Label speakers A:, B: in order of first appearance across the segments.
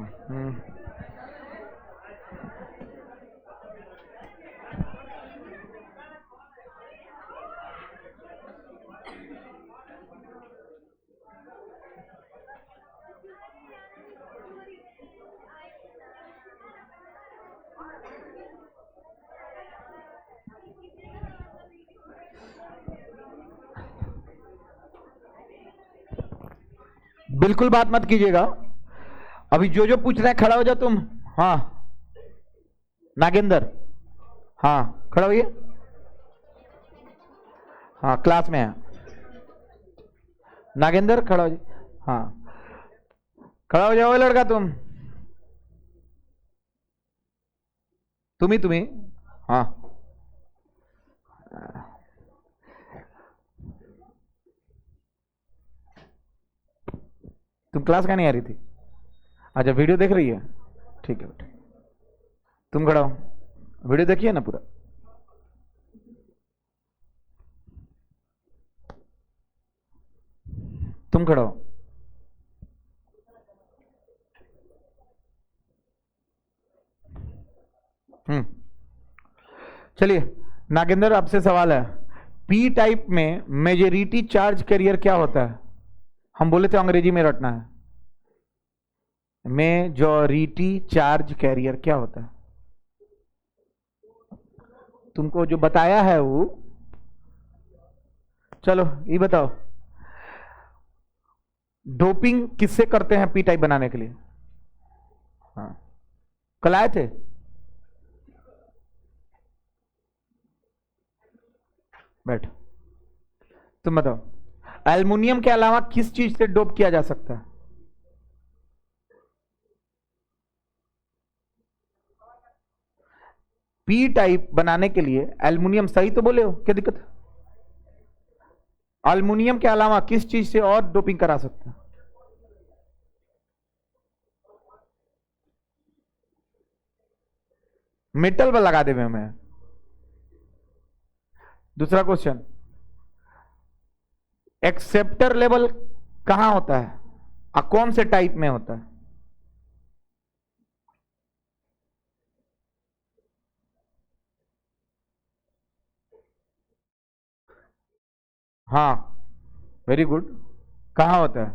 A: हम्म, बिल्कुल बात मत कीजिएगा। अभी जो जो पूछ रहे हैं खड़ा हो जाओ तुम। हाँ नागेंद्र, हाँ खड़ा होइए। हाँ क्लास में है नागेंद्र, खड़ा हो जाइए। हाँ खड़ा हो जाओ लड़का, तुम्ही हाँ। तुम क्लास का नहीं आ रही थी? अच्छा वीडियो देख रही है, ठीक है बेटा। तुम खड़ा हो, वीडियो देखिए ना पूरा। तुम खड़ा हो। चलिए नागेंद्र, आपसे सवाल है। पी टाइप में मेजोरिटी चार्ज कैरियर क्या होता है? हम बोले थे अंग्रेजी में रटना है। मेजोरिटी चार्ज कैरियर क्या होता है? तुमको जो बताया है वो, चलो ये बताओ। डोपिंग किससे करते हैं पी टाइप बनाने के लिए? हाँ कल आए थे। बैठ। तुम बताओ, एल्युमिनियम के अलावा किस चीज से डोप किया जा सकता है? पी टाइप बनाने के लिए एल्युमिनियम, सही तो बोले हो, क्या दिक्कत है? एल्युमिनियम के अलावा किस चीज से और डोपिंग करा सकते हैं? मेटल पर लगा देवे हमें। दूसरा क्वेश्चन, एक्सेप्टर लेवल कहां होता है और कौन से टाइप में होता है? हाँ वेरी गुड, कहां होता है?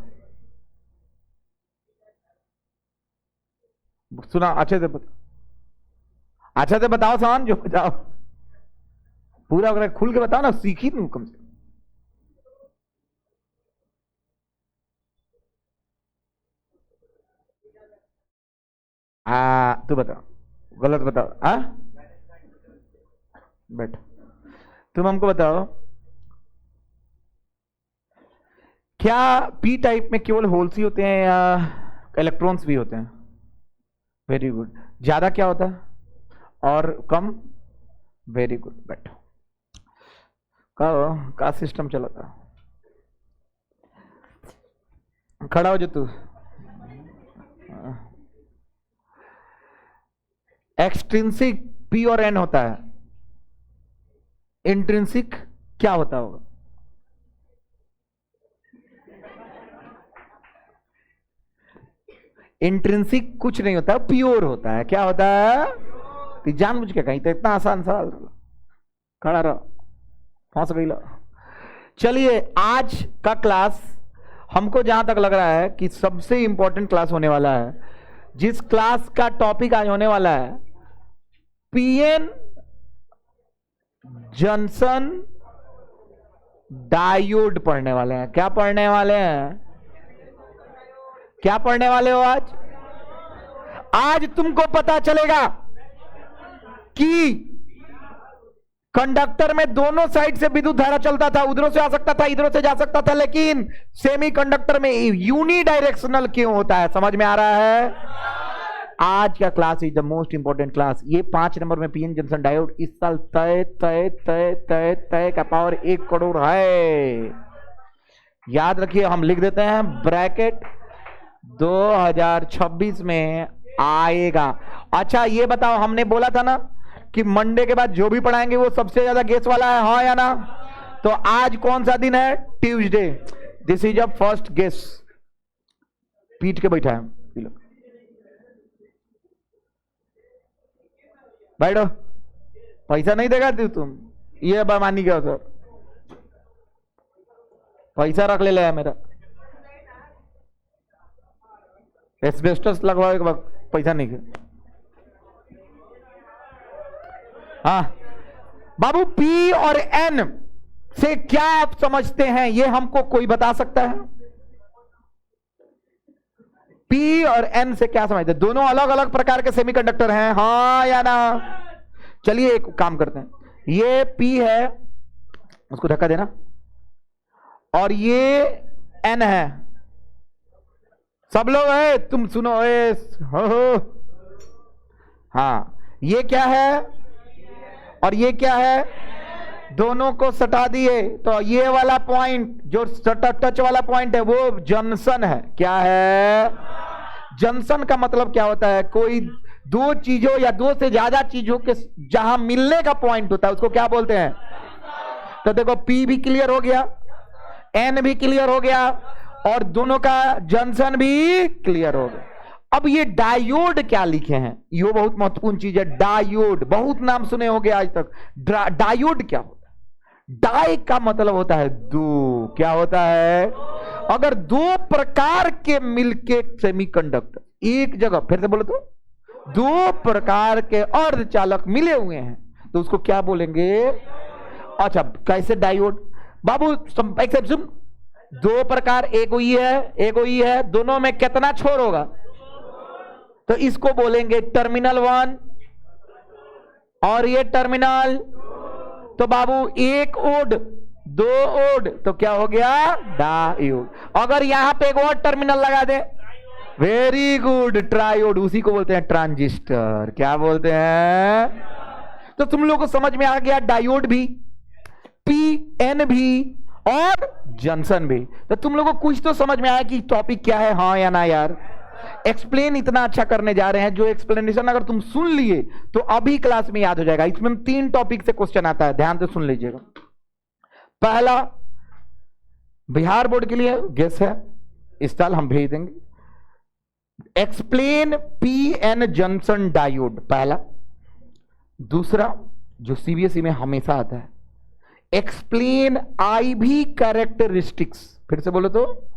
A: सुना अच्छे से बता, अच्छा से बताओ सवाल जो बताओ, पूरा अगर खुल के बताओ ना, सीखी तुम कम से। तू बताओ, गलत बताओ। बैठ। तुम हमको बताओ, क्या पी टाइप में केवल होल्स ही होते हैं या इलेक्ट्रॉन्स भी होते हैं? Very good. ज्यादा क्या होता है और कम? Very good. बैठो। का सिस्टम चला था? खड़ा हो जो तू। एक्सट्रिंसिक पी और एन होता है, इंट्रिंसिक क्या होता होगा? इंट्रिंसिक कुछ नहीं होता, प्योर होता है। क्या होता है? तो जानबूझ के कहीं तो इतना आसान सवाल, खड़ा रहो, फंस गई लो। चलिए आज का क्लास हमको जहां तक लग रहा है कि सबसे इंपॉर्टेंट क्लास होने वाला है। जिस क्लास का टॉपिक आज होने वाला है, पीएन जंक्शन डायोड पढ़ने वाले हैं। क्या पढ़ने वाले हैं? क्या पढ़ने वाले हो आज? आज तुमको पता चलेगा कि कंडक्टर में दोनों साइड से विद्युत धारा चलता था, उधरों से आ सकता था, इधरों से जा सकता था, लेकिन सेमी कंडक्टर में यूनी डायरेक्शनल क्यों होता है? समझ में आ रहा है? आज का class is the most important class. ये 5 नंबर में पीएन जंक्शन डायोड इस साल तय तय तय तय तय का पावर 1 करोड़ है। याद रखिए, हम लिख देते हैं ब्रैकेट 2026 में आएगा। अच्छा ये बताओ, हमने बोला था ना कि मंडे के बाद जो भी पढ़ाएंगे वो सबसे ज्यादा गेस वाला है, हाँ या ना? तो आज कौन सा दिन है? Tuesday. This is a first guess. पीट के बैठा है। बैठो, पैसा नहीं देगा तुम, ये बेमानी क्या सर, पैसा रख ले मेरा, एस्बेस्टस लगवाए के बाद पैसा नहीं है। हाँ बाबू, पी और एन से क्या आप समझते हैं, ये हमको कोई बता सकता है? पी और एन से क्या समझते हैं? दोनों अलग अलग प्रकार के सेमीकंडक्टर हैं, हाँ या ना? चलिए एक काम करते हैं, ये पी है, उसको धक्का देना, और ये एन है। सब लोग है, तुम सुनो, हो। हाँ, ये क्या है और ये क्या है? दोनों को सटा दिए तो ये वाला पॉइंट जो टच वाला पॉइंट है वो जंक्शन है। क्या है? जंक्शन का मतलब क्या होता है? कोई दो चीजों या दो से ज्यादा चीजों के जहां मिलने का पॉइंट होता है उसको क्या बोलते हैं? तो देखो, पी भी क्लियर हो गया, एन भी क्लियर हो गया, और दोनों का जंक्शन भी क्लियर हो गया। अब ये डायोड क्या लिखे हैं, ये बहुत महत्वपूर्ण चीज है। डायोड, बहुत नाम सुने होंगे आज तक। डायोड क्या होता है? डाई का मतलब होता है दो। क्या होता है? अगर दो प्रकार के मिलके सेमीकंडक्टर एक जगह, फिर से बोलो तो, दो प्रकार के अर्धचालक मिले हुए हैं तो उसको क्या बोलेंगे? अच्छा, कैसे डायोड? बाबू एक्सेप्शन, दो प्रकार, एक हुई है एक हुई है, दोनों में कितना छोर होगा? तो इसको बोलेंगे टर्मिनल 1 और ये टर्मिनल। तो बाबू एक ओड, दो ओड, तो क्या हो गया? डायोड। अगर यहां पे एक और टर्मिनल लगा दे, वेरी गुड, ट्रायोड, उसी को बोलते हैं ट्रांजिस्टर। क्या बोलते हैं? तो तुम लोगों को समझ में आ गया, डायोड भी, पी एन भी, और जंक्शन भी। तो तुम लोगों को कुछ तो समझ में आया कि टॉपिक क्या है, हाँ या ना यार? एक्सप्लेन इतना अच्छा करने जा रहे हैं, जो एक्सप्लेनेशन अगर तुम सुन लिए तो अभी क्लास में याद हो जाएगा। इसमें 3 टॉपिक से क्वेश्चन आता है, ध्यान से सुन लीजिएगा। पहला, बिहार बोर्ड के लिए गेस है, इस साल हम भेज देंगे। Explain P N junction diode, पहला। दूसरा, जो सीबीएसई में हमेशा आता है, एक्सप्लेन IV कैरेक्टरिस्टिक्स, फिर से बोलो तो,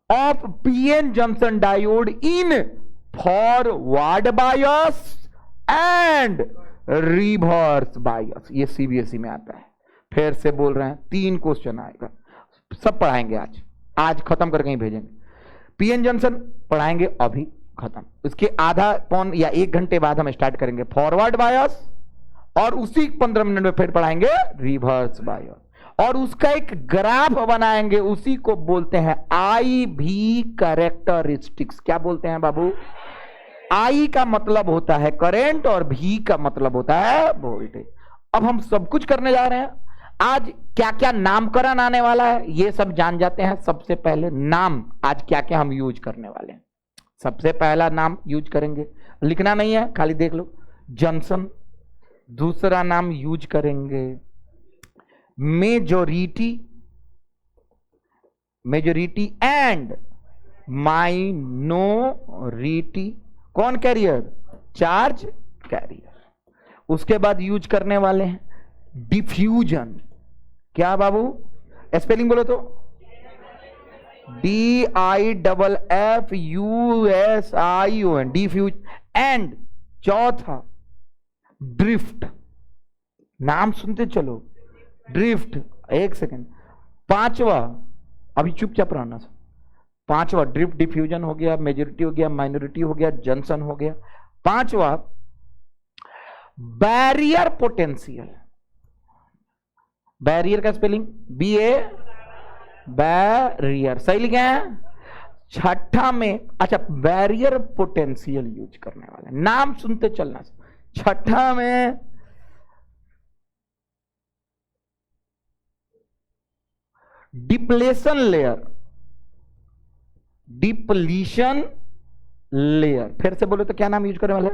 A: of PN junction diode in forward bias and reverse bias. ये सीबीएसई में आता है। फिर से बोल रहे हैं, 3 क्वेश्चन आएगा, सब पढ़ाएंगे आज, आज खत्म करके ही भेजेंगे। पीएन जंक्शन पढ़ाएंगे अभी खत्म, उसके आधा पौन या 1 घंटे बाद हम स्टार्ट करेंगे फॉरवर्ड बायस, और उसी 15 मिनट में फिर पढ़ाएंगे रिवर्स बायस, और उसका एक ग्राफ बनाएंगे, उसी को बोलते हैं IV कैरेक्टरिस्टिक्स। क्या बोलते हैं बाबू? I का मतलब होता है करंट और V का मतलब होता है वोल्टेज। अब हम सब कुछ करने जा रहे हैं आज। क्या क्या नामकरण आने वाला है ये सब जान जाते हैं। सबसे पहले नाम, आज क्या क्या हम यूज करने वाले हैं। सबसे पहला नाम यूज करेंगे, लिखना नहीं है, खाली देख लो, जंक्शन। दूसरा नाम यूज करेंगे मेजोरिटी, मेजोरिटी एंड माइनोरिटी। कौन कैरियर? Charge carrier. उसके बाद यूज करने वाले हैं डिफ्यूजन। क्या बाबू? स्पेलिंग बोलो तो, DIFFUSION, डिफ्यूज। एंड चौथा ड्रिफ्ट, नाम सुनते चलो, ड्रिफ्ट। एक सेकेंड, पांचवा, अभी चुपचाप रहना। पांचवा ड्रिफ्ट, डिफ्यूजन हो गया, मेजोरिटी हो गया, माइनॉरिटी हो गया, जंक्शन हो गया। पांचवा बैरियर पोटेंशियल। बैरियर का स्पेलिंग BA, बैरियर, सही लिखे हैं। छठा में, अच्छा, बैरियर पोटेंशियल यूज करने वाले, नाम सुनते चलना। छठा में डिप्लेशन लेयर, डिप्लीशन लेयर। फिर से बोलो तो क्या नाम यूज करने वाले?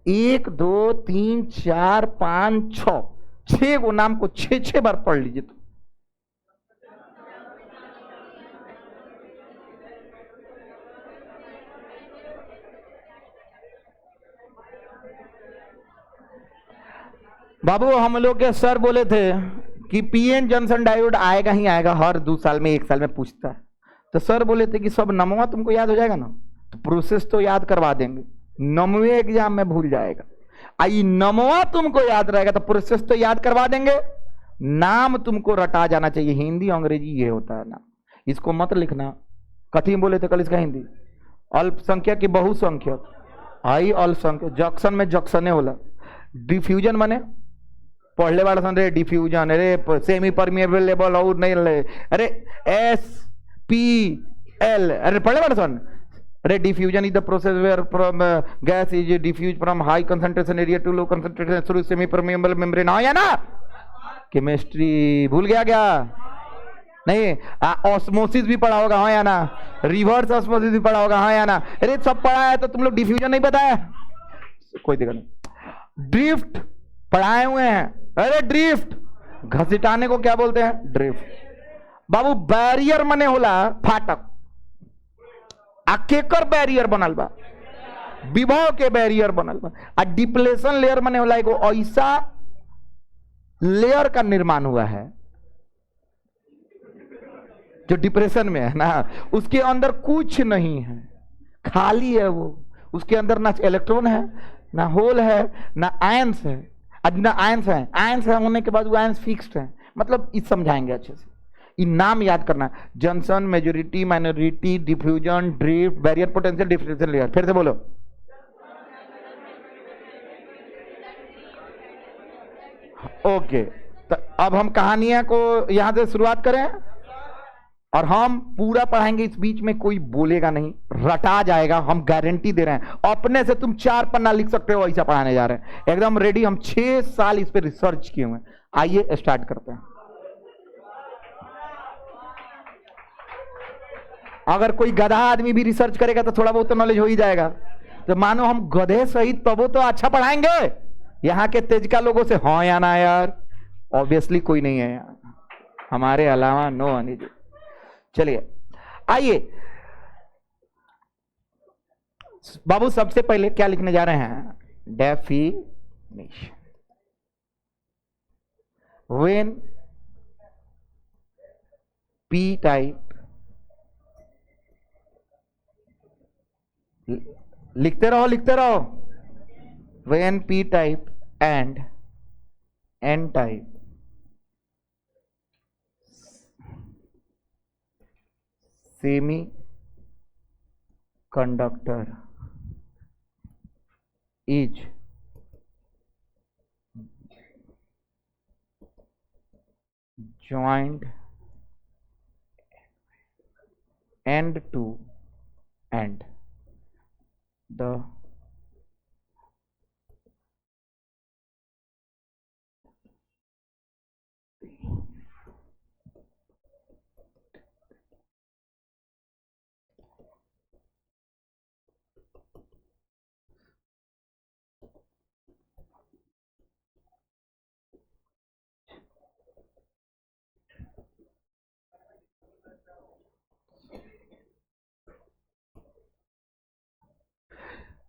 A: 1 2 3 4 5 6, 6 को नाम को 6 बार पढ़ लीजिए तो। बाबू हम लोग के सर बोले थे कि पीएन जॉनसन डायोड आएगा ही आएगा, हर 2 साल में 1 साल में पूछता है। तो सर बोले थे कि सब नमवा तुमको याद हो जाएगा ना, तो प्रोसेस तो याद करवा देंगे, 9वें एग्जाम में भूल जाएगा। आई नमवा तुमको याद रहेगा तो प्रोसेस तो याद करवा देंगे, नाम तुमको रटा जाना चाहिए। हिंदी अंग्रेजी ये होता है ना, इसको मत लिखना। कठिन बोले थे कल इसका हिंदी, अल्पसंख्यक की बहुसंख्यक, आई अल्पसंख्यक, जंक्शन में जंक्शने होला, डिफ्यूजन माने पढ़ले वाला सन रे, डिफ्यूजन अरे सेमी परमिएबल लेवल और नहीं ले, अरे एस पी एल, अरे पढ़ले वाला सन, अरे diffusion is the process where from gas is diffuse from high concentration area to low concentration through semi permeable membrane. हाँ या ना, केमिस्ट्री भूल गया क्या? नहीं, ऑस्मोसिस भी पढ़ा होगा, हाँ या ना, रिवर्स ऑस्मोसिस भी पढ़ा होगा, हाँ या ना, अरे सब पढ़ा है तो तुम लोग डिफ्यूजन नहीं पता है, कोई दिक्कत नहीं। ड्रिफ्ट पढ़ाए हुए हैं, अरे ड्रिफ्ट घसीटाने को क्या बोलते हैं? ड्रिफ्ट। बाबू बैरियर मने होला फाटक, आ केकर बैरियर बनल बा? विभव के बैरियर बनल बा। आ डिप्लेशन लेयर मने होला एगो ऐसा लेयर का निर्माण हुआ है जो डिप्रेशन में है ना, उसके अंदर कुछ नहीं है, खाली है वो, उसके अंदर ना इलेक्ट्रॉन है, ना होल है, ना आयंस है, ना आयंस है। आयंस है होने के बाद वो आयंस फिक्स्ड है, मतलब इस समझाएंगे अच्छे से। ये नाम याद करना, junction, majority, minority, diffusion, drift, barrier potential, diffusion layer. फिर से बोलो, ओके। तो अब हम कहानियां को यहां से शुरुआत करें और हम पूरा पढ़ाएंगे, इस बीच में कोई बोलेगा नहीं, रटा जाएगा, हम गारंटी दे रहे हैं। अपने से तुम 4 पन्ना लिख सकते हो, ऐसा पढ़ाने जा रहे हैं, एकदम रेडी। हम 6 साल इस पे रिसर्च किए हुए हैं। आइए स्टार्ट करते हैं। अगर कोई गधा आदमी भी रिसर्च करेगा तो थोड़ा बहुत तो नॉलेज हो ही जाएगा। तो मानो हम गधे सहित तब तो अच्छा पढ़ाएंगे। यहां के तेजका लोगों से हाँ या ना यार, ऑब्वियसली कोई नहीं है यार हमारे अलावा, नो अनिल। चलिए आइए बाबू, सबसे पहले क्या लिखने जा रहे हैं? डेफिनेशन। व्हेन पी टाइप, लिखते रहो लिखते रहो, when P type and N type semi conductor is joined end to end, the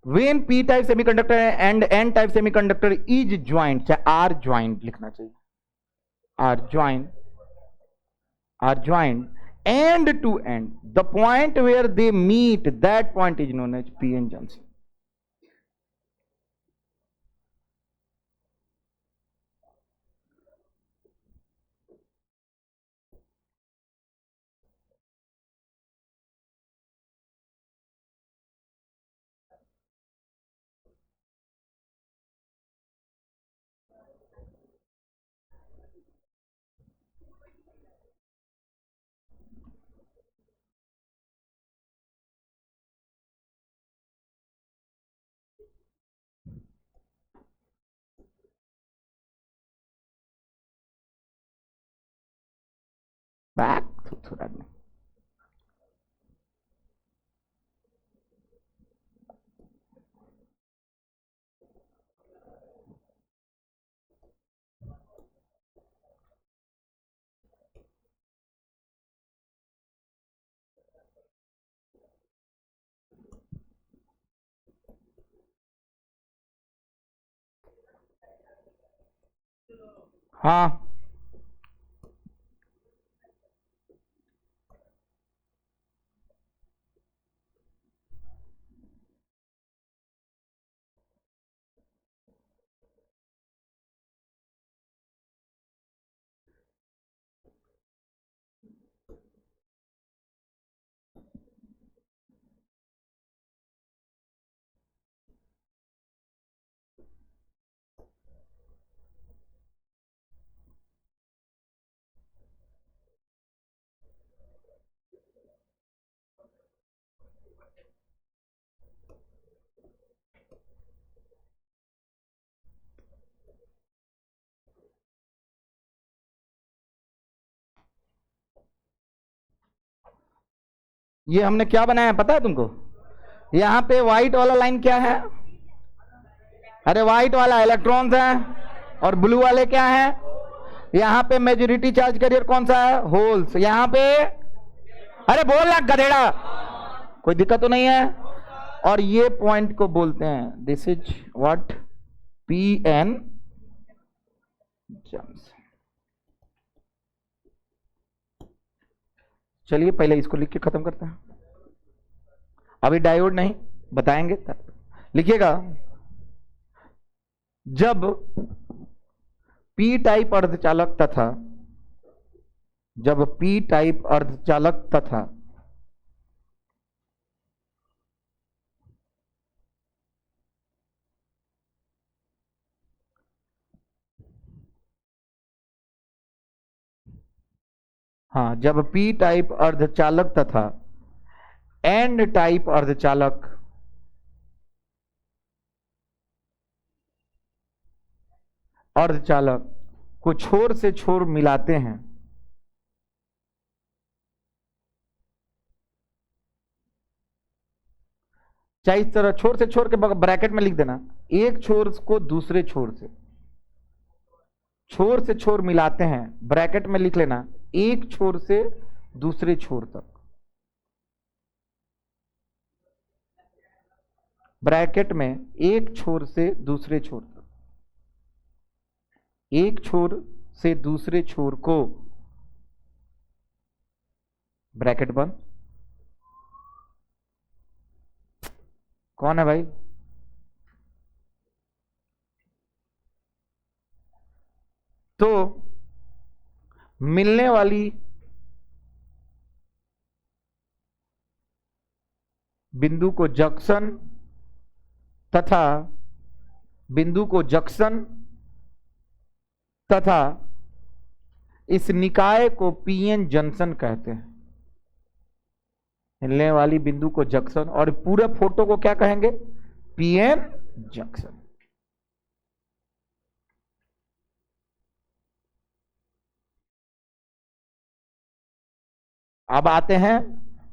A: when p type semiconductor and n type semiconductor is joined, चाहे r joined लिखना चाहिए, are joined end to end, the point where they meet, that point is known as p-n junction. Back to that. हाँ, ये हमने क्या बनाया पता है तुमको? यहां पे व्हाइट वाला लाइन क्या है? अरे व्हाइट वाला इलेक्ट्रॉन्स है और ब्लू वाले क्या है? यहां पे मेजॉरिटी चार्ज कैरियर कौन सा है? होल्स। यहां पे अरे बोल ना गधेड़ा, कोई दिक्कत तो नहीं है। और ये पॉइंट को बोलते हैं, this is what, P N jams. चलिए पहले इसको लिख के खत्म करते हैं, अभी डायोड नहीं बताएंगे तब। लिखिएगा, जब पी टाइप अर्धचालक तथा हाँ, जब पी टाइप अर्धचालक तथा एन टाइप अर्धचालक को छोर से छोर मिलाते हैं, चाहे इस तरह छोर से छोर के ब्रैकेट में लिख देना, एक छोर को दूसरे छोर से छोर मिलाते हैं, ब्रैकेट में लिख लेना एक छोर से दूसरे छोर तक, ब्रैकेट में एक छोर से दूसरे छोर तक, एक छोर से दूसरे छोर को, ब्रैकेट बंद। कौन है भाई? तो मिलने वाली बिंदु को जंक्शन तथा इस निकाय को पीएन जंक्शन कहते हैं। मिलने वाली बिंदु को जंक्शन और पूरे फोटो को क्या कहेंगे? PN junction. अब आते हैं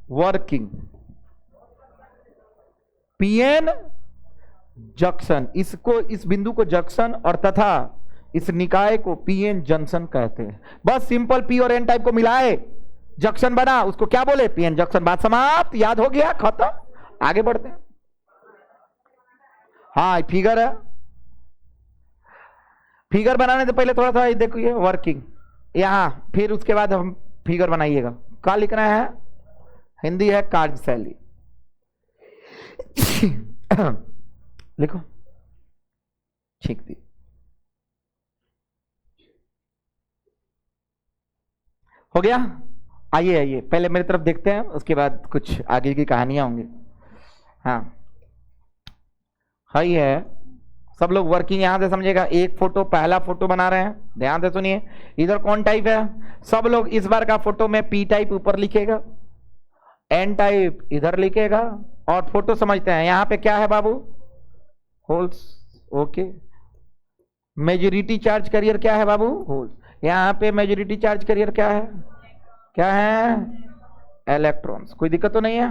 A: वर्किंग। पीएन जंक्शन, इसको, इस बिंदु को जंक्शन और तथा इस निकाय को पीएन जंक्शन कहते हैं। बस सिंपल पी और एन टाइप को मिलाए, जंक्शन बना, उसको क्या बोले? PN junction. बात समाप्त, याद हो गया, खत्म। आगे बढ़ते हैं। हाँ फिगर है, फिगर बनाने से पहले थोड़ा सा देखो ये वर्किंग यहां, फिर उसके बाद हम फिगर बनाइएगा। क्या लिखना है? हिंदी है कार्यशैली। लिखो, ठीक थी। हो गया? आइए आइए पहले मेरी तरफ देखते हैं, उसके बाद कुछ आगे की कहानियां होंगी। हाँ हाई है, सब लोग वर्किंग यहां से समझेगा। एक फोटो, पहला फोटो बना रहे हैं, ध्यान से सुनिए। इधर कौन टाइप है? सब लोग इस बार का फोटो में पी टाइप ऊपर लिखेगा, एन टाइप इधर लिखेगा, और फोटो समझते हैं। यहां पे क्या है बाबू? Holes. Okay. Majority charge carrier क्या है बाबू? होल्स। यहां पे मेजॉरिटी चार्ज कैरियर क्या है? क्या है? इलेक्ट्रॉन्स। कोई दिक्कत तो नहीं है?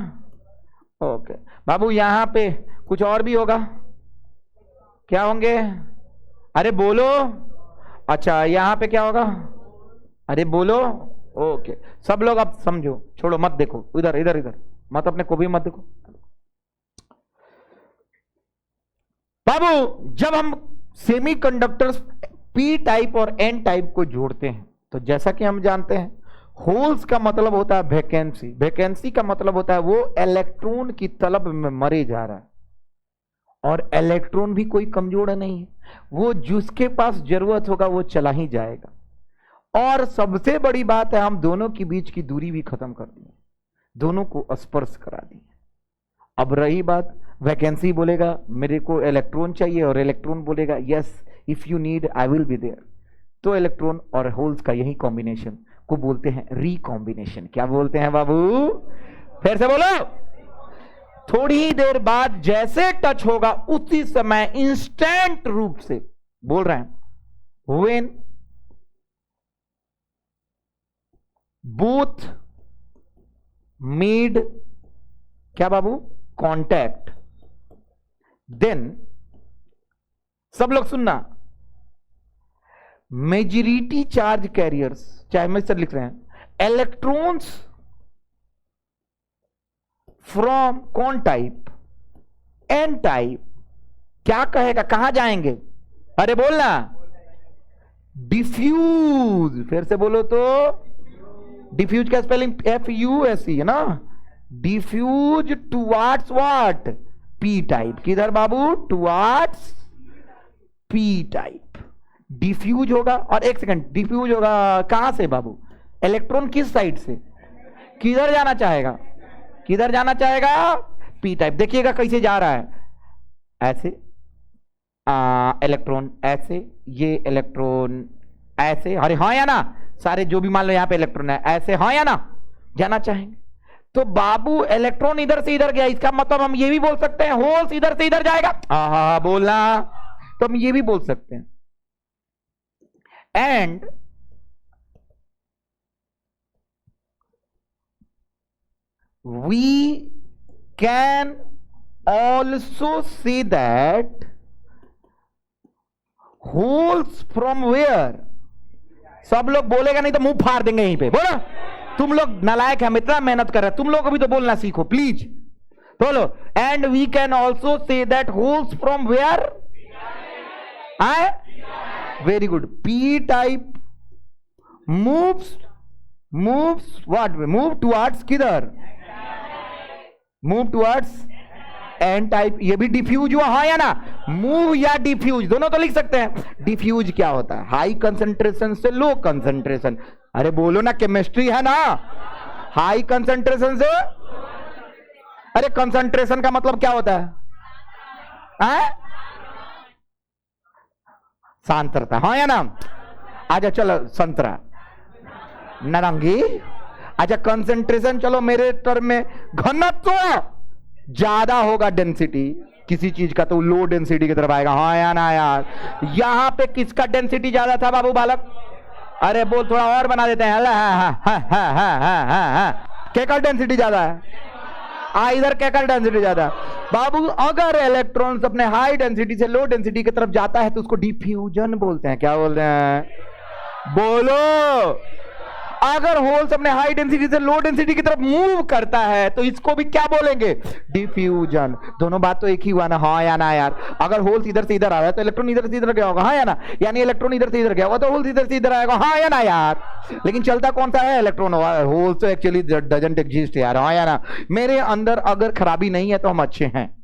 A: ओके बाबू, यहां पे कुछ और भी होगा, क्या होंगे? अरे बोलो। अच्छा यहां पे क्या होगा? अरे बोलो। ओके सब लोग अब समझो, छोड़ो मत देखो, इधर इधर इधर मत, अपने को भी मत देखो बाबू। जब हम सेमीकंडक्टर्स पी टाइप और एन टाइप को जोड़ते हैं तो जैसा कि हम जानते हैं होल्स का मतलब होता है वैकेंसी, वैकेंसी का मतलब होता है वो इलेक्ट्रॉन की तलब में मरे जा रहा है, और इलेक्ट्रॉन भी कोई कमजोर नहीं है, वो जिसके पास जरूरत होगा वो चला ही जाएगा। और सबसे बड़ी बात है हम दोनों के बीच की दूरी भी खत्म कर दी, दोनों को स्पर्श करा दी। अब रही बात वैकेंसी बोलेगा मेरे को इलेक्ट्रॉन चाहिए और इलेक्ट्रॉन बोलेगा yes if you need I will be there, तो इलेक्ट्रॉन और होल्स का यही कॉम्बिनेशन को बोलते हैं रिकॉम्बिनेशन। क्या बोलते हैं बाबू? फिर से बोलो। थोड़ी ही देर बाद जैसे टच होगा उसी समय इंस्टेंट रूप से बोल रहे हैं व्हेन बोथ मेड क्या बाबू कांटेक्ट, देन सब लोग सुनना, मेजॉरिटी चार्ज कैरियर्स, चाहे मैं सर लिख रहे हैं, इलेक्ट्रॉन्स फ्रॉम कौन टाइप एन टाइप, क्या कहेगा कहां जाएंगे? अरे बोलना, डिफ्यूज। फिर से बोलो तो, डिफ्यूज का स्पेलिंग FUSE है ना, diffuse towards what? P type. किधर बाबू? टुवार्ड्स पी टाइप डिफ्यूज होगा। और एक सेकंड, डिफ्यूज होगा कहां से बाबू? इलेक्ट्रॉन किस साइड से? किधर जाना चाहेगा? किधर जाना चाहेगा? P type. देखिएगा कैसे जा रहा है, ऐसे इलेक्ट्रॉन ऐसे, ये इलेक्ट्रॉन ऐसे, अरे हाँ या ना, सारे जो भी मान लो यहां पे इलेक्ट्रॉन है ऐसे, हाँ या ना, जाना चाहेंगे। तो बाबू इलेक्ट्रॉन इधर से इधर गया, इसका मतलब हम ये भी बोल सकते हैं होल्स इधर से इधर जाएगा। हाँ बोलना, तो हम ये भी बोल सकते हैं and we can also see that holes from where. सब लोग बोलेगा नहीं तो मुंह फाड़ देंगे यहीं पे। बोलो, तुम लोग नालायक है, हम इतना मेहनत कर रहे हैं, तुम लोग को भी तो बोलना सीखो प्लीज। बोलो, and we can also say that holes from where आए, very good. P type moves what? Move towards किधर? Move towards N type. ये भी डिफ्यूज हुआ, हाँ या ना? मूव या डिफ्यूज दोनों तो लिख सकते हैं। डिफ्यूज क्या होता है? हाई कंसंट्रेशन से लो कंसंट्रेशन। अरे बोलो ना, केमिस्ट्री है ना, हाई कंसंट्रेशन से, अरे कंसंट्रेशन का मतलब क्या होता है? सांद्रता, हाँ या ना? आजा चलो, संतरा नारंगी। अच्छा कंसंट्रेशन, चलो मेरे टर्म में घनत्व ज्यादा होगा डेंसिटी किसी चीज का तो लो डेंसिटी की तरफ आएगा, हाँ या ना यार? यहां पे किसका डेंसिटी ज्यादा था बाबू बालक? अरे बोल, थोड़ा और बना देते हैं। केकल डेंसिटी ज्यादा है, इधर केकल डेंसिटी ज्यादा। बाबू अगर इलेक्ट्रॉन्स अपने हाई डेंसिटी से लो डेंसिटी की तरफ जाता है तो उसको डिफ्यूजन बोलते हैं। क्या बोलते हैं? बोलो। अगर होल्स अपने हाई डेंसिटी से लो डेंसिटी की तरफ मूव करता है तो इसको भी क्या बोलेंगे? डिफ्यूजन। दोनों बात तो एक ही हुआ ना, हाँ या ना यार? अगर होल्स इधर से इधर आ रहा है तो इलेक्ट्रॉन इधर से इधर गया होगा, हाँ या ना? यानी इलेक्ट्रॉन इधर से इधर गया होगा तो होल्स इधर से इधर आएगा, हाँ या ना यार? लेकिन चलता कौन सा है? इलेक्ट्रॉन। होल्स तो एक्चुअली डजंट एग्जिस्ट यार, हाँ या ना? मेरे अंदर अगर खराबी नहीं है तो हम अच्छे हैं,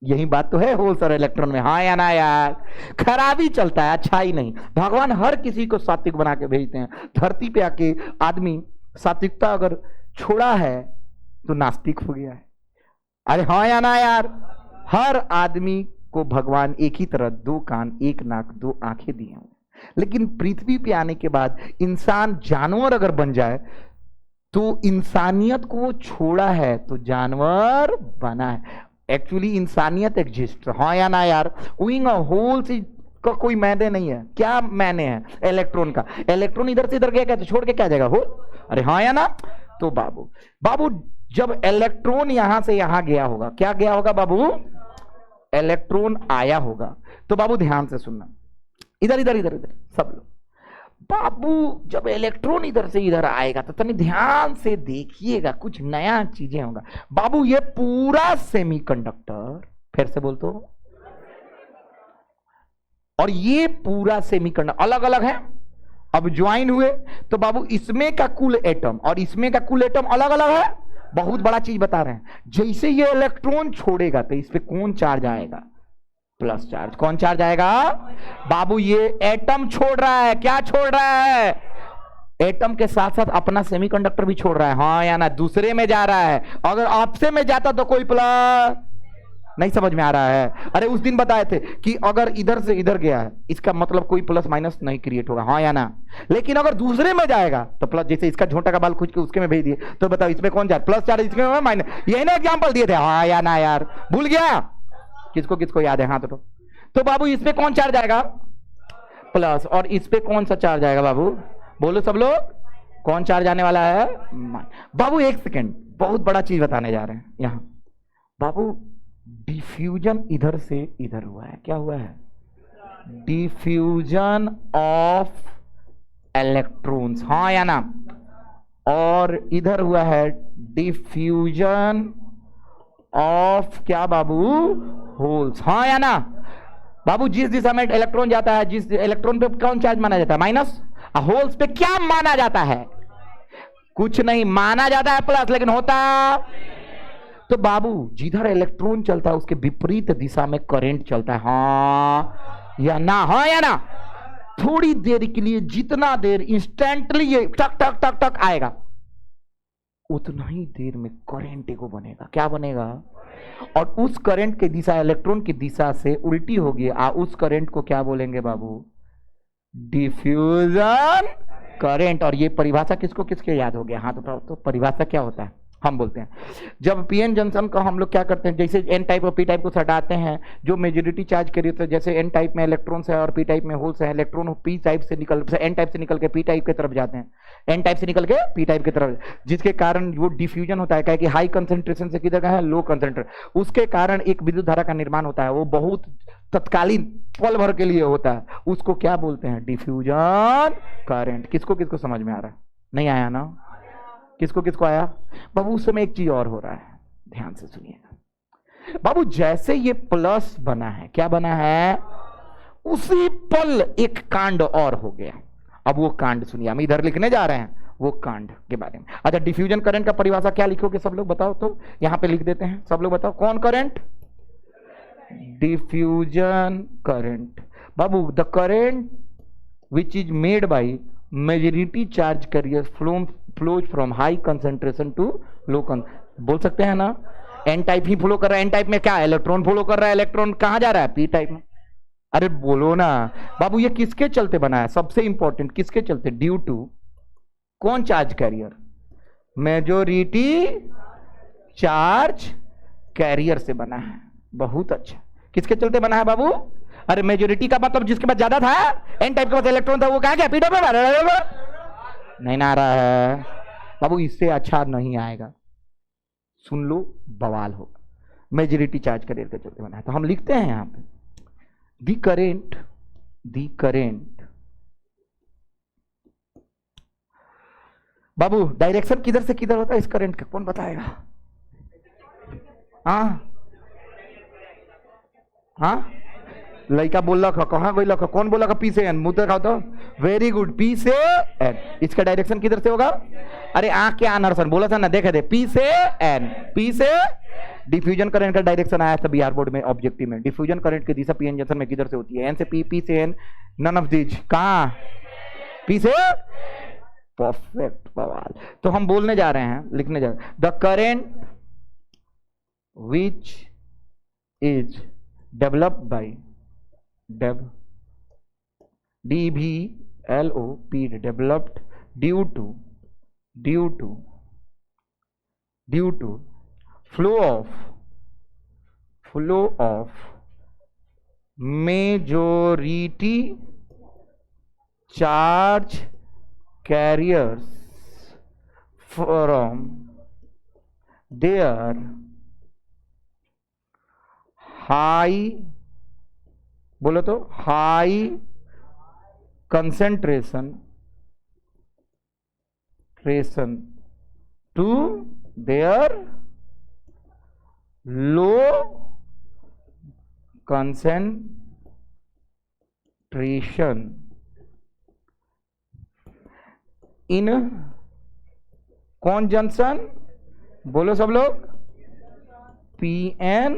A: यही बात तो है होल्स और इलेक्ट्रॉन में, हाँ या ना यार? खराबी चलता है, अच्छा ही नहीं। भगवान हर किसी को सात्विक बना के भेजते हैं। धरती पे आके आदमी सात्विकता अगर छोड़ा है तो नास्तिक हो गया है। अरे हाँ या ना यार? हर आदमी को भगवान एक ही तरह, दो कान एक नाक दो आंखें दिए हैं, लेकिन पृथ्वी पे आने के बाद इंसान जानवर अगर बन जाए तो इंसानियत को वो छोड़ा है तो जानवर बना है। एक्चुअली इंसानियत एग्जिस्ट, हाँ या ना यार? विंग होल का कोई मैंने नहीं है। क्या मैंने है? इलेक्ट्रॉन का। इलेक्ट्रॉन इधर से इधर गया क्या तो छोड़ के क्या जाएगा? होल। अरे हाँ या ना? तो बाबू जब इलेक्ट्रॉन यहां से यहां गया होगा, क्या गया होगा बाबू? इलेक्ट्रॉन आया होगा। तो बाबू ध्यान से सुनना, इधर इधर इधर इधर सब लोग। बाबू जब इलेक्ट्रॉन इधर से इधर आएगा तो तनी ध्यान से देखिएगा, कुछ नया चीजें होगा। बाबू ये पूरा सेमीकंडक्टर, फिर से बोल तो, और ये पूरा सेमीकंडक्टर अलग अलग है। अब ज्वाइन हुए तो बाबू इसमें का कुल एटम और इसमें का कुल एटम अलग अलग है। बहुत बड़ा चीज बता रहे हैं, जैसे ये इलेक्ट्रॉन छोड़ेगा तो इस पे कौन चार्ज आएगा? Plus charge. कौन चार्ज आएगा बाबू? ये एटम छोड़ रहा है। क्या छोड़ रहा है? एटम के साथ साथ अपना सेमीकंडक्टर भी छोड़ रहा है, हाँ या ना? दूसरे में जा रहा है। अगर आपसे में जाता तो कोई प्लस नहीं। समझ में आ रहा है? अरे उस दिन बताए थे कि अगर इधर से इधर गया है इसका मतलब कोई प्लस माइनस नहीं क्रिएट होगा, हाँ या ना? लेकिन अगर दूसरे में जाएगा तो प्लस। जैसे इसका झोंटा का बाल खींच के उसके में भेज दिए तो बताओ इसमें कौन चार्ज? प्लस चार्ज, इसमें माइनस। यही ना एग्जाम्पल दिए थे, हाँ या ना? यार भूल गया? किसको किसको याद है? हाँ तो बाबू इस पे कौन चार्ज आएगा? प्लस। और इस पे कौन सा चार्ज आएगा बाबू? बोलो सब लोग, कौन चार्ज आने वाला है? बाबू एक सेकेंड, बहुत बड़ा चीज बताने जा रहे हैं यहां। बाबू डिफ्यूजन इधर से इधर हुआ है। क्या हुआ है? डिफ्यूजन ऑफ इलेक्ट्रॉन्स, हाँ या ना? और इधर हुआ है डिफ्यूजन ऑफ क्या बाबू? होल्स, हाँ या ना? बाबू जिस दिशा में इलेक्ट्रॉन जाता है, जिस इलेक्ट्रॉन पे कौन चार्ज माना जाता है? माइनस। होल्स पे क्या माना जाता है? कुछ नहीं माना जाता है, प्लस, लेकिन होता। तो बाबू जिधर इलेक्ट्रॉन चलता है उसके विपरीत दिशा में करंट चलता है, हाँ या ना? हाँ या ना? थोड़ी देर के लिए, जितना देर इंस्टेंटली ये टक टक टक टक आएगा उतना ही देर में करंट को बनेगा। क्या बनेगा? और उस करंट की दिशा इलेक्ट्रॉन की दिशा से उल्टी होगी। उस करंट को क्या बोलेंगे बाबू? Diffusion current. और ये परिभाषा किसको किसके याद हो गया? हाँ तो परिभाषा क्या होता है? हम बोलते हैं जब पीएन जंक्शन का हम लोग क्या करते हैं, जैसे एन टाइप और पी टाइप को हटाते हैं, जो मेजोरिटी चार्ज करिए तो जैसे एन टाइप में इलेक्ट्रॉन्स है और पी टाइप में होल्स है। इलेक्ट्रॉन पी टाइप से निकल एन टाइप से निकल के पी टाइप की तरफ जाते हैं, एन टाइप से निकल के पी टाइप की तरफ, जिसके कारण वो डिफ्यूजन होता है। क्या कि हाई कंसेंट्रेशन से किधर का है? Low concentration. उसके कारण एक विद्युत धारा का निर्माण होता है, वो बहुत तत्कालीन पल भर के लिए होता है। उसको क्या बोलते हैं? Diffusion current. किसको किसको समझ में आ रहा है? नहीं आया ना? किसको किसको आया? बाबू उस समय एक चीज और हो रहा है, ध्यान से सुनिएगा बाबू। जैसे ये प्लस बना है, क्या बना है? उसी पल एक कांड और हो गया। अब वो कांड सुनिए, हम इधर लिखने जा रहे हैं वो कांड के बारे में। अच्छा, डिफ्यूजन करंट का परिभाषा क्या लिखोगे सब लोग बताओ? तो यहां पे लिख देते हैं, सब लोग बताओ कौन करंट? Diffusion current. बाबू the current which is made by majority charge carrier flows from high concentration to low बोल सकते हैं ना? एन टाइप ही फ्लो कर रहा है। एन टाइप में क्या? इलेक्ट्रॉन फ्लो कर रहा है। इलेक्ट्रॉन कहां जा रहा है? पी टाइप में। अरे बोलो ना बाबू, ये किसके चलते बना है? सबसे इंपॉर्टेंट, किसके चलते? ड्यू टू कौन charge career? Majority charge career से बना है। बहुत अच्छा। किसके चलते बना है बाबू? अरे मेजॉरिटी का मतलब जिसके पास ज्यादा था, एन टाइप का इलेक्ट्रॉन था, वो कहा गया? पी टाइप में। नहीं ना आ रहा है बाबू? इससे अच्छा नहीं आएगा, सुन लो, बवाल होगा। मेजॉरिटी चार्ज कैरियर के चलते बना है। तो हम लिखते हैं यहां पे दी करेंट बाबू डायरेक्शन किधर से किधर होता है इस करंट का? कौन बताएगा? हाँ हाँ, लड़का बोल रहा, कहां गई? कौन बोला? पी से एन। मुंह दिखाओ तो। वेरी गुड, पी से एन। इसका डायरेक्शन किधर से होगा? अरे आंख के आनर्सन बोला था ना, देखे थे। पी से एन, पी से। डिफ्यूजन करंट का डायरेक्शन आया था बिहार बोर्ड में ऑब्जेक्टिव में। डिफ्यूजन करंट की दिशा पीएन जंक्शन में किधर से होती है? एन से पी, पी से एन, नन ऑफ दीज। कहां? पी से। परफेक्ट बवाल। तो हम बोलने जा रहे हैं, लिखने जा रहे हैं, the current which is developed by DVLOP developed due to flow of majority charge carriers from their high, बोलो तो, high concentration to their low concentration penetration in कौन जंक्शन, बोलो सब लोग, पीएन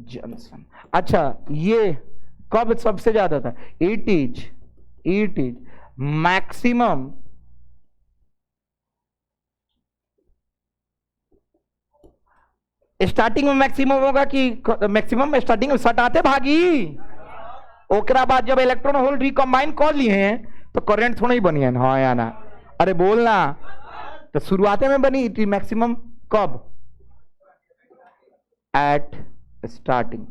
A: जंक्शन। अच्छा, ये कब सबसे ज्यादा था? इट इज मैक्सिमम स्टार्टिंग में मैक्सिमम होगा कि मैक्सिमम स्टार्टिंग में सटाते भागी, ओकरा बाद जब इलेक्ट्रॉन होल रिकम्बाइन कर लिए हैं तो करंट थोड़ा ही बनी है, हाँ या ना? अरे बोलना, तो शुरुआते में बनी थी मैक्सिमम कब? At starting.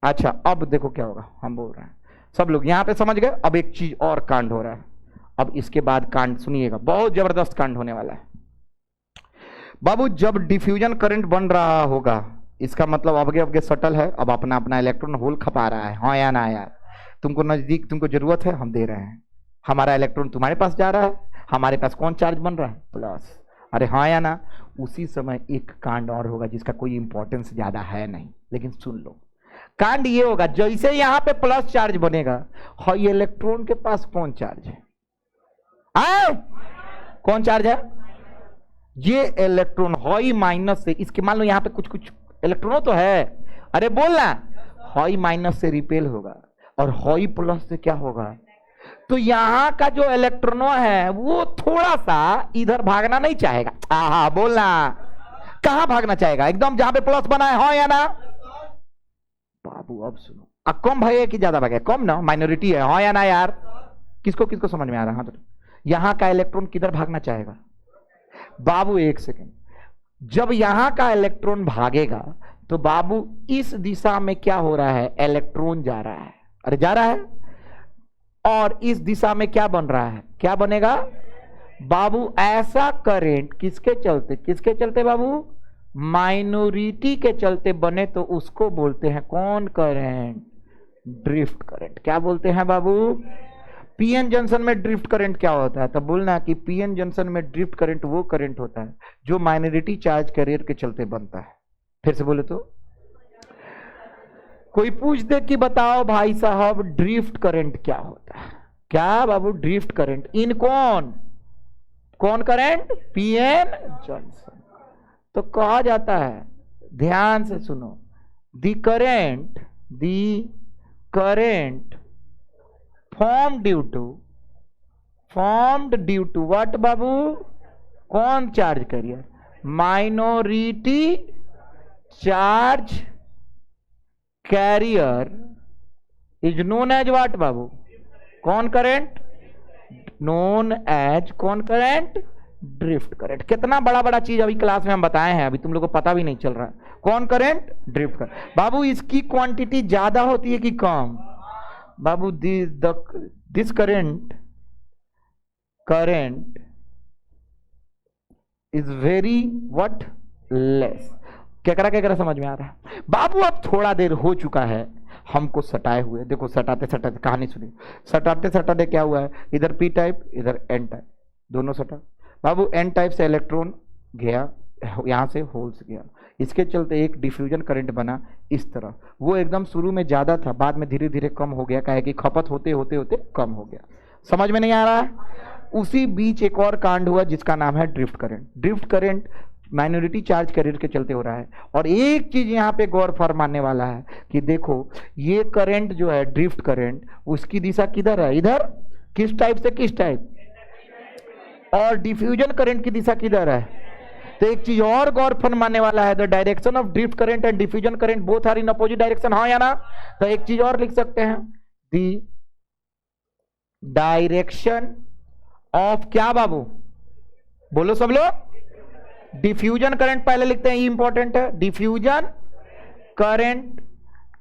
A: अच्छा, अब देखो क्या होगा, हम बोल रहे हैं सब लोग यहां पे समझ गए। अब एक चीज और कांड हो रहा है, अब इसके बाद कांड सुनिएगा, बहुत जबरदस्त कांड होने वाला है बाबू। जब डिफ्यूजन करंट बन रहा होगा, इसका मतलब अब सटल है, अब अपना अपना इलेक्ट्रॉन होल खपा रहा है, हाँ या ना यार? तुमको नजदीक, तुमको जरूरत है, हम दे रहे हैं। हमारा इलेक्ट्रॉन तुम्हारे पास जा रहा है, हमारे पास कौन चार्ज बन रहा है? प्लस। अरे हाँ या ना? उसी समय एक कांड और होगा जिसका कोई इंपॉर्टेंस ज्यादा है नहीं, लेकिन सुन लो। कांड ये होगा, जैसे यहां पे प्लस चार्ज बनेगा, हाँ, ये इलेक्ट्रॉन के पास कौन चार्ज है? कौन चार्ज है? ये इलेक्ट्रॉन हाई माइनस से, इसके मान लो यहां पे कुछ कुछ इलेक्ट्रॉनों तो है, अरे बोलना, हाई माइनस से रिपेल होगा और हाई प्लस से क्या होगा? तो यहां का जो इलेक्ट्रॉनों है वो थोड़ा सा इधर भागना नहीं चाहेगा। हाँ बोलना, कहां भागना चाहेगा? एकदम जहां पे प्लस बना है, हाँ या ना? बाबू अब सुनो, अब कम भागे कि ज्यादा भागे? कम ना, माइनॉरिटी है, हाँ या ना यार? किसको किसको समझ में आ रहा है? हाँ, तो यहां का इलेक्ट्रॉन किधर भागना चाहेगा? बाबू एक सेकेंड, जब यहां का इलेक्ट्रॉन भागेगा तो बाबू इस दिशा में क्या हो रहा है? इलेक्ट्रॉन जा रहा है, अरे जा रहा है, और इस दिशा में क्या बन रहा है? क्या बनेगा बाबू? ऐसा करंट किसके चलते बाबू? माइनॉरिटी के चलते बने तो उसको बोलते हैं कौन करंट? Drift current. क्या बोलते हैं बाबू? पीएन जंक्शन में ड्रिफ्ट करंट क्या होता है? तब बोलना कि पीएन जंक्शन में ड्रिफ्ट करंट वो करंट होता है जो माइनॉरिटी चार्ज कैरियर के चलते बनता है। फिर से बोले तो, कोई पूछ दे कि बताओ भाई साहब ड्रिफ्ट करंट क्या होता है? क्या बाबू? ड्रिफ्ट करंट इन कौन करंट? PN junction. तो कहा जाता है, ध्यान से सुनो, the current formed due to what बाबू? कौन charge carrier? Minority charge carrier is known as what बाबू? कौन करंट? नोन एज कौन करंट? Drift current. कितना बड़ा बड़ा चीज अभी क्लास में हम बताए हैं, अभी तुम लोगों को पता भी नहीं चल रहा है। कौन करंट? Drift current. बाबू इसकी क्वांटिटी ज्यादा होती है कि कम बाबू? This current is very what? Less. क्या समझ में आ रहा है बाबू? अब थोड़ा देर हो चुका है हमको सटाए हुए, देखो सटाते सटाते कहानी सुनिए, सटाते सटाते क्या हुआ है? इधर पी टाइप, इधर एन टाइप, दोनों सटा बाबू। एन टाइप से इलेक्ट्रॉन गया, यहां से होल्स गया, इसके चलते एक डिफ्यूजन करंट बना इस तरह। वो एकदम शुरू में ज्यादा था, बाद में धीरे धीरे कम हो गया, काहे कि खपत होते होते होते कम हो गया। समझ में नहीं आ रहा है? उसी बीच एक और कांड हुआ जिसका नाम है drift current. Drift current minority charge career के चलते हो रहा है। और एक चीज यहाँ पे गौर फर मानने वाला है कि देखो ये करंट जो है ड्रिफ्ट करंट, उसकी दिशा किधर है? इधर। किस टाइप से किस टाइप? और डिफ्यूजन करंट की दिशा किधर है? तो एक चीज और गौर फर मानने वाला है, the direction of drift current and diffusion current both are in opposite direction, हाँ या ना? तो एक चीज और लिख सकते हैं, द डायरेक्शन ऑफ क्या बाबू? बोलो सब लोग। डिफ्यूजन करंट पहले लिखते हैं, इंपॉर्टेंट है। डिफ्यूजन करंट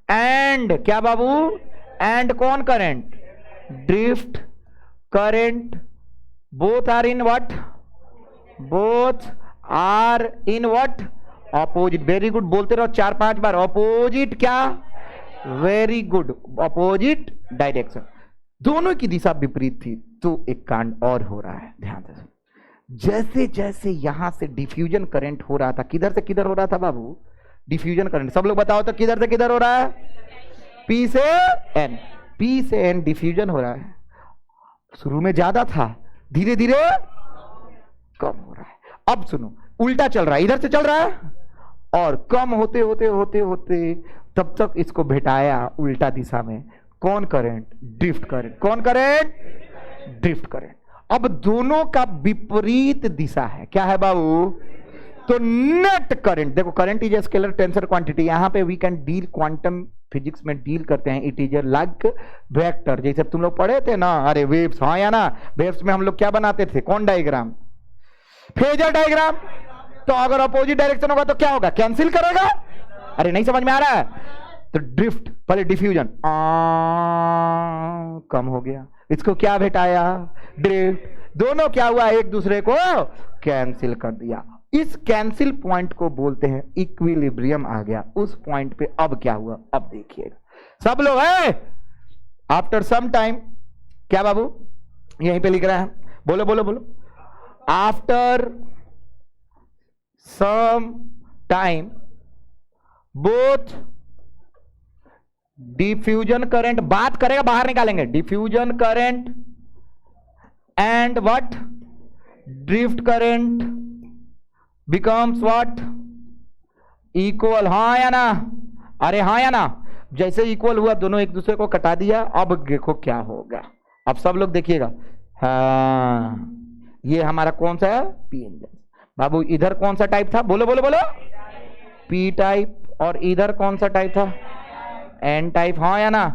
A: एंड क्या बाबू? एंड कौन current? Drift current both are in what? Both are in what? Opposite. Very good, बोलते रहो 4-5 बार। अपोजिट क्या? Very good, opposite direction. दोनों की दिशा विपरीत थी। तो एक कांड और हो रहा है, ध्यान से। जैसे जैसे यहां से डिफ्यूजन करंट हो रहा था, किधर से किधर हो रहा था बाबू? Diffusion current. सब लोग बताओ तो किधर से किधर हो रहा है? पी से एन, पी से एन डिफ्यूजन हो रहा है। शुरू में ज्यादा था, धीरे धीरे कम हो रहा है। अब सुनो, उल्टा चल रहा है, इधर से चल रहा है और कम होते होते होते होते तब तक इसको भेटाया उल्टा दिशा में। कौन करंट? Drift current. कौन करंट? Drift current. अब दोनों का विपरीत दिशा है। क्या है बाबू? तो नेट करंट, देखो current is a scalar tensor quantity. यहां पे we can deal, quantum physics में डील करते हैं, it is a like vector. जैसे तुम लोग पढ़े थे ना, अरे वेव्स, हाँ या ना? वेव्स में हम लोग क्या बनाते थे? कौन डायग्राम? Phasor diagram. तो अगर अपोजिट डायरेक्शन होगा तो क्या होगा? कैंसिल करेगा। अरे नहीं समझ में आ रहा है? तो ड्रिफ्ट, पहले डिफ्यूजन, कम हो गया, इसको क्या भेटाया? ड्रिफ्ट। दोनों क्या हुआ? एक दूसरे को कैंसिल कर दिया। इस कैंसिल पॉइंट को बोलते हैं इक्विलिब्रियम आ गया। उस पॉइंट पे अब क्या हुआ? अब देखिएगा सब लोग है। आफ्टर सम टाइम, क्या बाबू यहीं पे लिख रहा है? बोलो बोलो बोलो। After some time both diffusion current, बात करेगा बाहर निकालेंगे, diffusion current and what? Drift current becomes what? Equal. हाँ या ना? अरे हाँ या ना? जैसे इक्वल हुआ, दोनों एक दूसरे को कटा दिया। अब देखो क्या होगा। अब सब लोग देखिएगा। हाँ, ये हमारा कौन सा है? P N junction. बाबू इधर कौन सा टाइप था? बोलो बोलो बोलो। P type. और इधर कौन सा टाइप था? N type. हाँ या ना?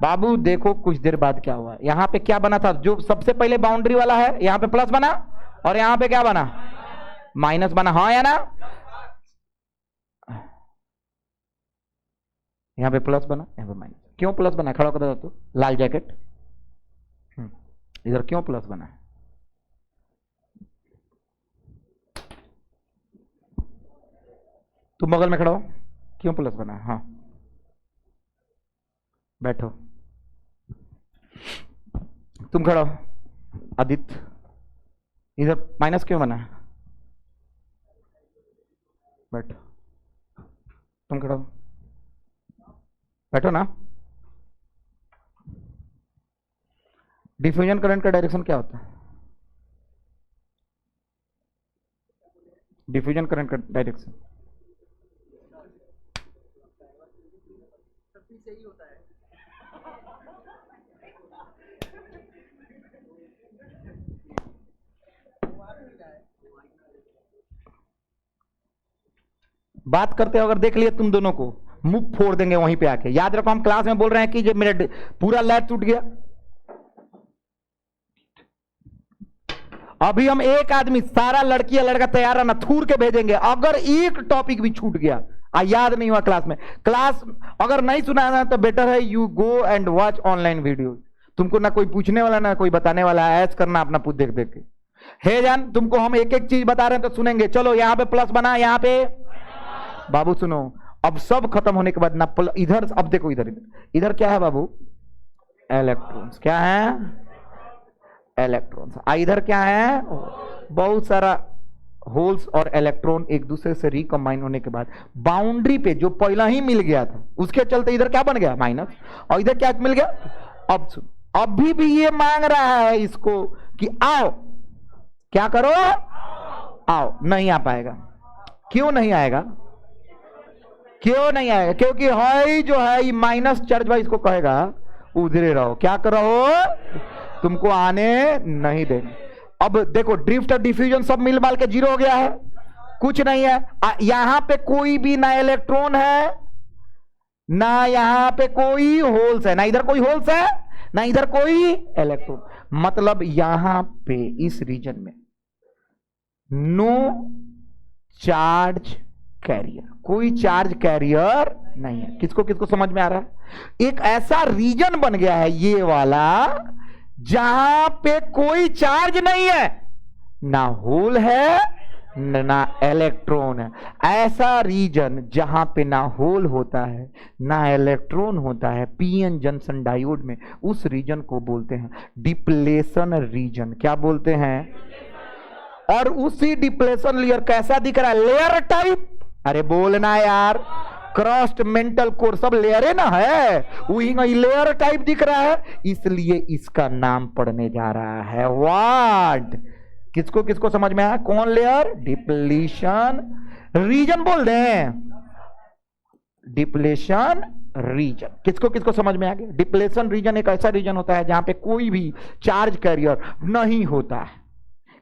A: बाबू देखो कुछ देर बाद क्या हुआ। यहां पे क्या बना था? जो सबसे पहले बाउंड्री वाला है, यहां पे प्लस बना और यहां पे क्या बना? माइनस बना। हाँ या ना? यहां पे प्लस बना, यहां पे माइनस। क्यों प्लस बना? खड़ा कर दो तो, लाल जैकेट। इधर क्यों प्लस बना है? तुम बगल में खड़ा हो, क्यों प्लस बना है? हाँ बैठो। तुम खड़ा हो आदित्य, इधर माइनस क्यों बना है? बैठो। तुम खड़ा हो, बैठो ना। डिफ्यूजन करंट का डायरेक्शन क्या होता है? डिफ्यूजन करंट का डायरेक्शन सही होता है। बात करते हो अगर देख लिया तुम दोनों को, मुंह फोड़ देंगे वहीं पे आके। याद रखो हम क्लास में बोल रहे हैं कि जब मेरे पूरा लैट टूट गया। अभी हम एक आदमी, सारा लड़की या लड़का तैयार रहना, थूर के भेजेंगे। अगर एक टॉपिक भी छूट गया, याद नहीं हुआ क्लास में, क्लास अगर नहीं सुना ना, तो बेटर है you go and watch online video. तुमको ना कोई पूछने वाला ना कोई बताने वाला है, ऐस करना अपना पूछ देख देख के। हे जान, तुमको हम एक एक चीज बता रहे हैं तो सुनेंगे। चलो यहां पे प्लस बना, यहां पे बाबू सुनो। अब सब खत्म होने के बाद ना इधर, अब देखो इधर इधर इधर क्या है बाबू? इलेक्ट्रॉन्स। क्या है? इलेक्ट्रॉन्स। इधर क्या है? बहुत सारा होल्स और इलेक्ट्रॉन एक दूसरे से रिकम्बाइन होने के बाद बाउंड्री पे जो पहला ही मिल गया था, उसके चलते इधर क्या बन गया? माइनस। और इधर क्या मिल गया? अब सुन, अभी भी ये मांग रहा है इसको कि आओ, क्या करो? आओ। नहीं आ पाएगा। क्यों नहीं आएगा? क्यों नहीं आएगा? क्योंकि है जो है माइनस चार्ज भाई, इसको कहेगा उधरे रहो। क्या करो? तुमको आने नहीं देंगे। अब देखो ड्रिफ्ट और डिफ्यूजन सब मिल माल के जीरो हो गया है, कुछ नहीं है। यहां पे कोई भी ना इलेक्ट्रॉन है, ना यहां पे कोई होल्स है, ना इधर कोई होल्स है, ना इधर कोई इलेक्ट्रॉन। मतलब यहां पे इस रीजन में नो चार्ज कैरियर, कोई चार्ज कैरियर नहीं है। किसको किसको समझ में आ रहा है? एक ऐसा रीजन बन गया है ये वाला जहां पे कोई चार्ज नहीं है, ना होल है ना इलेक्ट्रॉन है। ऐसा रीजन जहां पे ना होल होता है ना इलेक्ट्रॉन होता है, पीएन जंक्शन डायोड में, उस रीजन को बोलते हैं डिप्लेशन रीजन। क्या बोलते हैं? और उसी डिप्लेशन लेयर कैसा दिख रहा है? Layer type. अरे बोलना यार, crust mantle core sub layer ना है, वही लेयर टाइप दिख रहा है, इसलिए इसका नाम पढ़ने जा रहा है व्हाट। किसको किसको समझ में आया? कौन लेयर? डिप्लीशन रीजन बोल दें, डिप्लेशन रीजन। किसको किसको समझ में आ गया? डिप्लेशन रीजन एक ऐसा रीजन होता है जहां पे कोई भी चार्ज कैरियर नहीं होता है।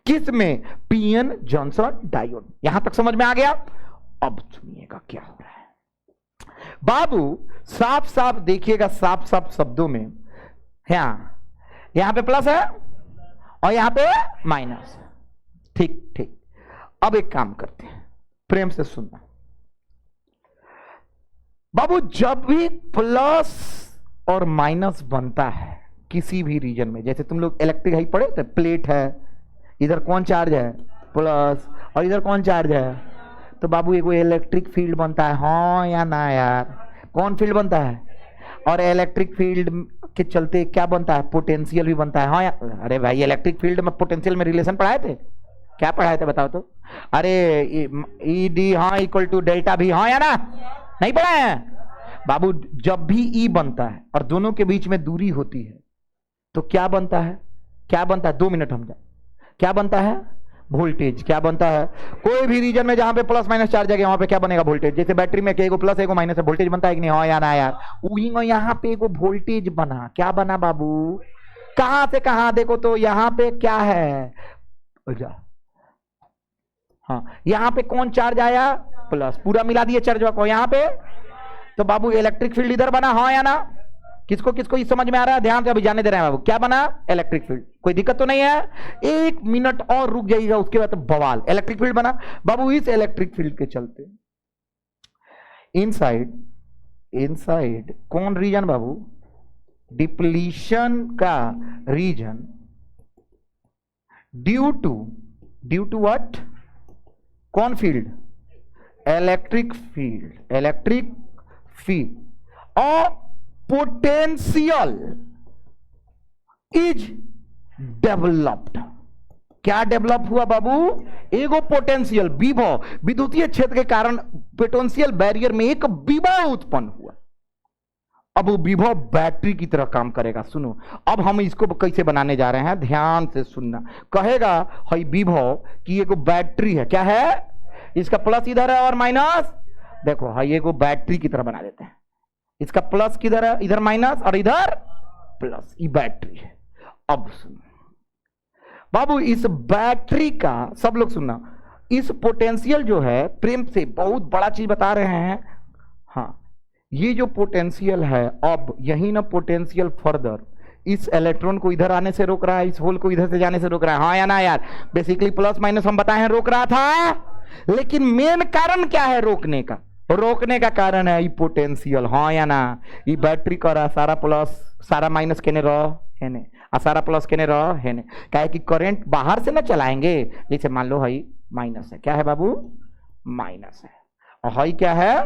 A: किसमें? PN Johnson diode. यहां तक समझ में आ गया? अब सुनिएगा क्या हो रहा है। बाबू साफ साफ देखिएगा, साफ साफ शब्दों में, यहां पे प्लस है और यहां पे माइनस। ठीक ठीक। अब एक काम करते हैं, प्रेम से सुनना बाबू। जब भी प्लस और माइनस बनता है किसी भी रीजन में, जैसे तुम लोग इलेक्ट्रिक हाई पढ़े थे, प्लेट है, इधर कौन चार्ज है? प्लस, और इधर कौन चार्ज है? तो बाबू एक इलेक्ट्रिक फील्ड बनता है, हाँ या ना यार? कौन फील्ड बनता है? और इलेक्ट्रिक फील्ड के चलते क्या बनता है? पोटेंशियल भी बनता है, हाँ या? अरे भाई इलेक्ट्रिक फील्ड में पोटेंशियल में रिलेशन पढ़ाए थे? क्या पढ़ाए थे बताओ तो? अरे ई डी हाँ इक्वल टू डेल्टा भी, हाँ या ना? नहीं पढ़ाए हैं बाबू? जब भी ई बनता है और दोनों के बीच में दूरी होती है तो क्या बनता है? क्या बनता है? 2 मिनट हम जाए। क्या बनता है? वोल्टेज। क्या बनता है? कोई भी रीजन में जहां पे प्लस माइनस चार्ज है वहां पे क्या बनेगा? वोल्टेज। जैसे बैटरी में एगो प्लस एगो माइनस है, वोल्टेज बनता है कि नहीं? हाँ या ना यार? वही यहां पे एगो वोल्टेज बना। क्या बना बाबू? कहां से कहां? देखो तो यहां पे क्या है? हाँ, यहां पे कौन चार्ज आया? प्लस। पूरा मिला दिए चार्ज को यहां पे, तो बाबू इलेक्ट्रिक फील्ड इधर बना, हाँ या ना? किसको किसको ये समझ में आ रहा है? ध्यान से अभी जाने दे रहे हैं बाबू। क्या बना? Electric field. कोई दिक्कत तो नहीं है? 1 मिनट और रुक जाइएगा, उसके बाद तो बवाल। इलेक्ट्रिक फील्ड बना बाबू। इस इलेक्ट्रिक फील्ड के चलते इनसाइड कौन रीजन बाबू? डिप्लीशन का रीजन, ड्यू टू व्हाट? कौन फील्ड? इलेक्ट्रिक फील्ड और पोटेंशियल इज डेवलप्ड। क्या डेवलप हुआ बाबू? एगो पोटेंशियल विभव, विद्युतीय क्षेत्र के कारण पोटेंशियल बैरियर में एक विभव उत्पन्न हुआ। अब वो विभव बैटरी की तरह काम करेगा। सुनो, अब हम इसको कैसे बनाने जा रहे हैं, ध्यान से सुनना। कहेगा हई विभव की एगो बैटरी है। क्या है? इसका प्लस इधर है और माइनस, देखो हई एगो बैटरी की तरह बना देते हैं। इसका प्लस किधर है? इधर माइनस और इधर प्लस। ये बैटरी है। अब सुनो बाबू, इस बैटरी का सब लोग सुनना, इस पोटेंशियल जो है, प्रेम से बहुत बड़ा चीज बता रहे हैं। हाँ, ये जो पोटेंशियल है, अब यही ना पोटेंशियल फर्दर इस इलेक्ट्रॉन को इधर आने से रोक रहा है, इस होल को इधर से जाने से रोक रहा है, हाँ या ना यार? बेसिकली प्लस माइनस हम बताए हैं रोक रहा था, लेकिन मेन कारण क्या है रोकने का? रोकने का कारण है ये पोटेंशियल, हाँ या ना? ये बैटरी कर रहा, सारा प्लस सारा माइनस केने रह हेने और सारा प्लस केने रह हेने। क्या है कि करंट बाहर से ना चलाएंगे। जैसे मान लो हई माइनस है, क्या है बाबू? माइनस है, और हई क्या है?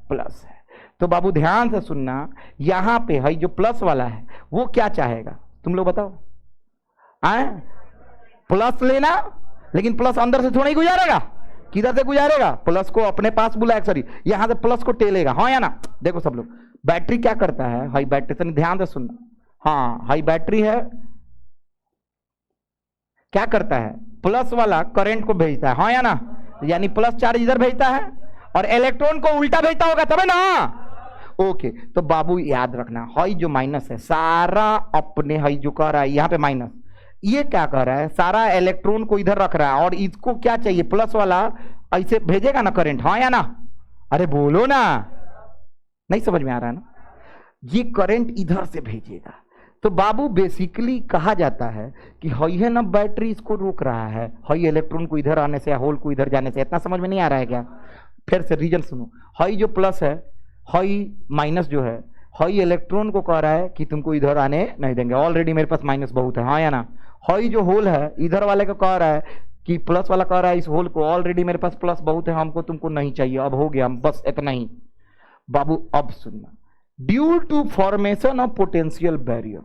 A: प्लस है। तो बाबू ध्यान से सुनना, यहां पे हई जो प्लस वाला है वो क्या चाहेगा? तुम लोग बताओ। प्लस लेना, लेकिन प्लस अंदर से थोड़ा ही गुजारेगा। किधर से गुजारेगा? प्लस को अपने पास बुलाएगा, सॉरी यहां से प्लस को टेलेगा, हाँ या ना? देखो सब लोग, बैटरी क्या करता है? हाई बैटरी से ध्यान से सुनना। हाँ, हाई बैटरी है, क्या करता है? प्लस वाला करंट को भेजता है, हाँ या ना? यानी प्लस चार्ज इधर भेजता है और इलेक्ट्रॉन को उल्टा भेजता होगा, तब है ना? ओके, तो बाबू याद रखना, हाई जो माइनस है सारा अपने, हाई जो कह रहा है यहाँ पे माइनस, ये क्या कर रहा है? सारा इलेक्ट्रॉन को इधर रख रहा है और इसको क्या चाहिए? प्लस वाला ऐसे भेजेगा ना करंट, हाँ या ना? अरे बोलो ना, नहीं समझ में आ रहा है ना? ये करंट इधर से भेजेगा। तो बाबू बेसिकली कहा जाता है कि हई है ना बैटरी, इसको रोक रहा है, हई इलेक्ट्रॉन को इधर आने से, होल को इधर जाने से। इतना समझ में नहीं आ रहा है क्या? फिर से रीजन सुनो। हई जो प्लस है, हई माइनस जो है, हई इलेक्ट्रॉन को कह रहा है कि तुमको इधर आने नहीं देंगे, ऑलरेडी मेरे पास माइनस बहुत है, हाँ या ना? हई जो होल है, इधर वाले को कह रहा है कि प्लस वाला कह रहा है इस होल को, ऑलरेडी मेरे पास प्लस बहुत है, हमको तुमको नहीं चाहिए, अब हो गया, बस इतना ही। बाबू अब सुनना, due to formation of potential barrier,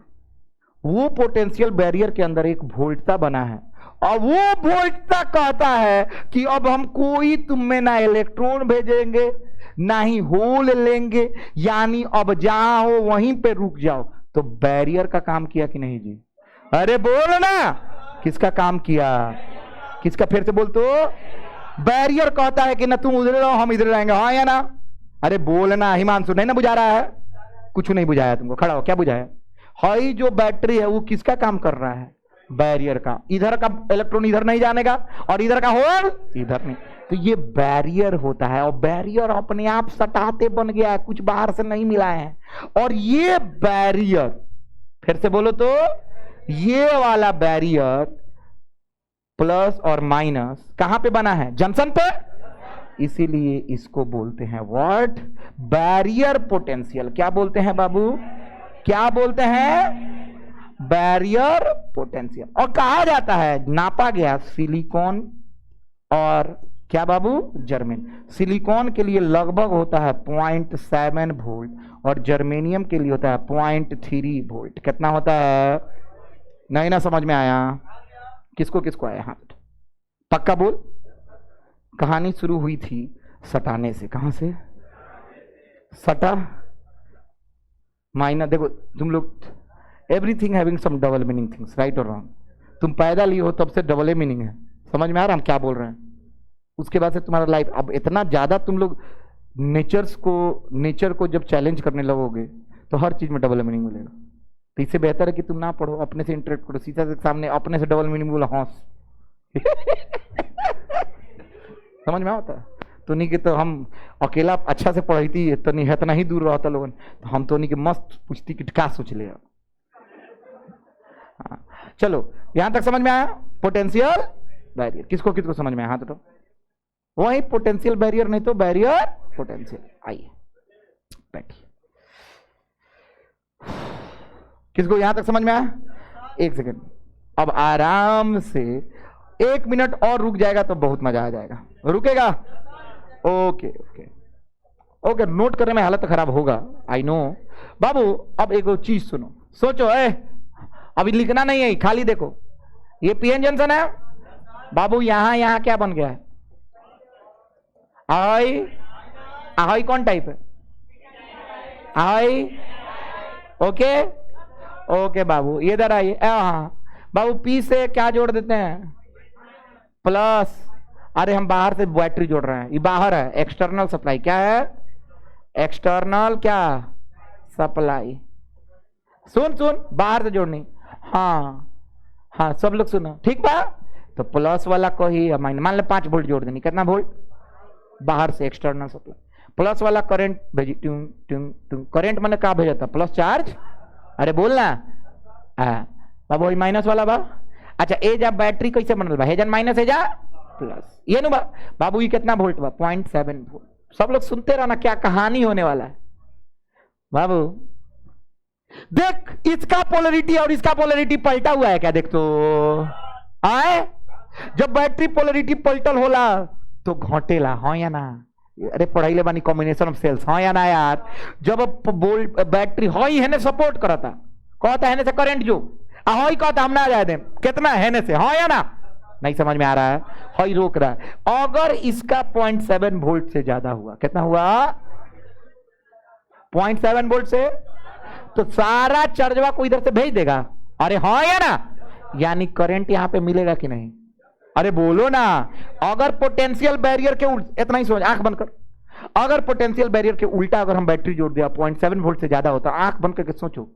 A: वो पोटेंशियल बैरियर के अंदर एक वोल्टता बना है और वो वोल्टता कहता है कि अब हम कोई तुम में ना इलेक्ट्रॉन भेजेंगे ना ही होल लेंगे, यानी अब जहां हो वहीं पे रुक जाओ। तो बैरियर का काम किया कि नहीं जी? अरे बोल ना, किसका काम किया? किसका? फिर से बोल तो। बैरियर कहता है कि ना तुम उधर रहो हम इधर रहेंगे, हाँ या ना? अरे बोलना हिमांशु, नहीं ना बुझा रहा है? कुछ नहीं बुझाया तुमको, खड़ा हो, क्या बुझाया? हाई जो बैटरी है वो किसका काम कर रहा है? बैरियर का। इधर का इलेक्ट्रॉन इधर नहीं जानेगा और इधर का होल इधर नहीं। तो ये बैरियर होता है, और बैरियर अपने आप सटाते बन गया है, कुछ बाहर से नहीं मिला है। और ये बैरियर, फिर से बोलो तो, ये वाला बैरियर प्लस और माइनस कहां पे बना है? जंक्शन पे। इसीलिए इसको बोलते हैं व्हाट? Barrier potential. क्या बोलते हैं बाबू? क्या बोलते हैं? Barrier potential. और कहा जाता है, नापा गया सिलिकॉन और क्या बाबू? जर्मेन। सिलिकॉन के लिए लगभग होता है 0.7 वोल्ट और जर्मेनियम के लिए होता है 0.3 वोल्ट। कितना होता है? नहीं ना समझ में आया? किसको किसको आया हाथ? पक्का बोल। कहानी शुरू हुई थी सटाने से। कहां से? सटा माइनस। देखो तुम लोग, everything having some double meaning things, right और रॉन्ग। तुम पैदा लिए हो तब से डबल मीनिंग है। समझ में आ रहा हम क्या बोल रहे हैं? उसके बाद से तुम्हारा लाइफ, अब इतना ज्यादा तुम लोग नेचर को जब चैलेंज करने लगोगे तो हर चीज में डबल मीनिंग मिलेगा। तो इससे बेहतर है कि तुम ना पढ़ो, अपने से इंटरेक्ट करो, शीशा के सामने अपने से डबल मीनिंग बोला, हंस। समझ में आता है? तो नहीं कि तो हम अकेला अच्छा से पढ़ी थी तो नहीं है, इतना ही दूर रहता लोगन, तो हम तो नहीं कि मस्त पूछती कि क्या सोच लिया। चलो यहां तक समझ में आया? Potential barrier. किसको किसको समझ में आया? हाथ उठाओ। वही पोटेंशियल बैरियर, नहीं तो बैरियर पोटेंशियल। आइए बैठिए। किसको यहां तक समझ में आया? एक सेकंड, अब आराम से 1 मिनट और रुक जाएगा तो बहुत मजा आ जाएगा। रुकेगा? Okay okay okay. नोट करने में हालत खराब होगा, आई नो बाबू। अब एक चीज सुनो, सोचो। अभी लिखना नहीं है, खाली देखो। ये पीएन जंक्शन है बाबू। यहां क्या बन गया है? आई आई कौन टाइप है? आई ओके ओके बाबू, ये इधर आइए। हाँ बाबू, पी से क्या जोड़ देते हैं? प्लस। अरे हम बाहर से बैटरी जोड़ रहे हैं, ये बाहर है, एक्सटर्नल सप्लाई। क्या है? एक्सटर्नल क्या? सप्लाई। सुन सुन, बाहर से जोड़नी। हाँ हाँ, सब लोग सुनो, ठीक बा? तो प्लस वाला को ही माइनस, मान लो 5 वोल्ट जोड़ देनी। कितना वोल्ट? बाहर से एक्सटर्नल सप्लाई। प्लस वाला करंट भेजी, ट्यून ट्यून ट्यून। करंट मैंने कहा भेजा था? Plus charge. अरे बोलना बाबू, माइनस वाला बा। अच्छा, ए जा बैटरी कैसे बनल बा? हेजन माइनस है जा प्लस, ये नु बा बाबू। ये कितना वोल्ट बा? 0.7 वोल्ट। सब लोग सुनते रहना, क्या कहानी होने वाला है बाबू। देख, इसका पोलरिटी और इसका पोलरिटी पलटा हुआ है क्या? देख तो आए, जब बैटरी पोलरिटी पलटल होला तो घटेला, हाँ या ना? अरे पढ़ाई ले बानी कॉम्बिनेशन ऑफ सेल्स, हाँ या ना यार? जब बैटरी हॉई है ने सपोर्ट करता, कहता है ने से करंट जो हॉई कहता हम ना जाए दे, कितना है ने से, हाँ या ना? नहीं समझ में आ रहा है? हॉई रोक रहा है। अगर इसका 0.7 वोल्ट से ज्यादा हुआ, कितना हुआ? 0.7 वोल्ट से, तो सारा चार्जवा को इधर से भेज देगा। अरे हाँ या ना? यानी करंट यहां पे मिलेगा कि नहीं? अरे बोलो ना। अगर पोटेंशियल बैरियर के इतना ही सोच, आंख बंद कर। अगर पोटेंशियल बैरियर के उल्टा अगर हम बैटरी जोड़ दिया, 0.7 वोल्ट से ज्यादा होता, आंख बंद करके सोचो,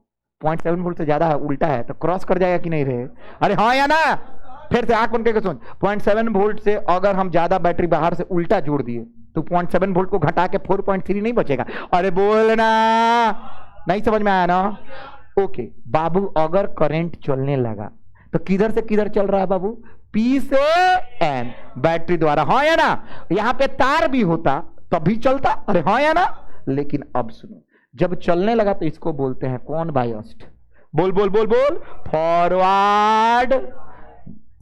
A: 0.7 वोल्ट से ज्यादा है, उल्टा है, तो क्रॉस कर जाएगा कि नहीं रहे? अरे हाँ या ना? फिर से आंख बंद करके सोच, 0.7 वोल्ट से अगर हम ज्यादा बैटरी बाहर से उल्टा जोड़ दिए तो 0.7 वोल्ट को घटा के 4.3 नहीं बचेगा? अरे बोलना, नहीं समझ में आया ना? ओके बाबू, अगर करंट चलने लगा तो किधर से किधर चल रहा है बाबू? पी से एन, बैटरी द्वारा, हाँ या ना? यहां पे तार भी होता तभी चलता, अरे हाँ या ना? लेकिन अब सुनो, जब चलने लगा तो इसको बोलते हैं कौन? बायस्ड। बोल बोल बोल बोल, फॉरवर्ड।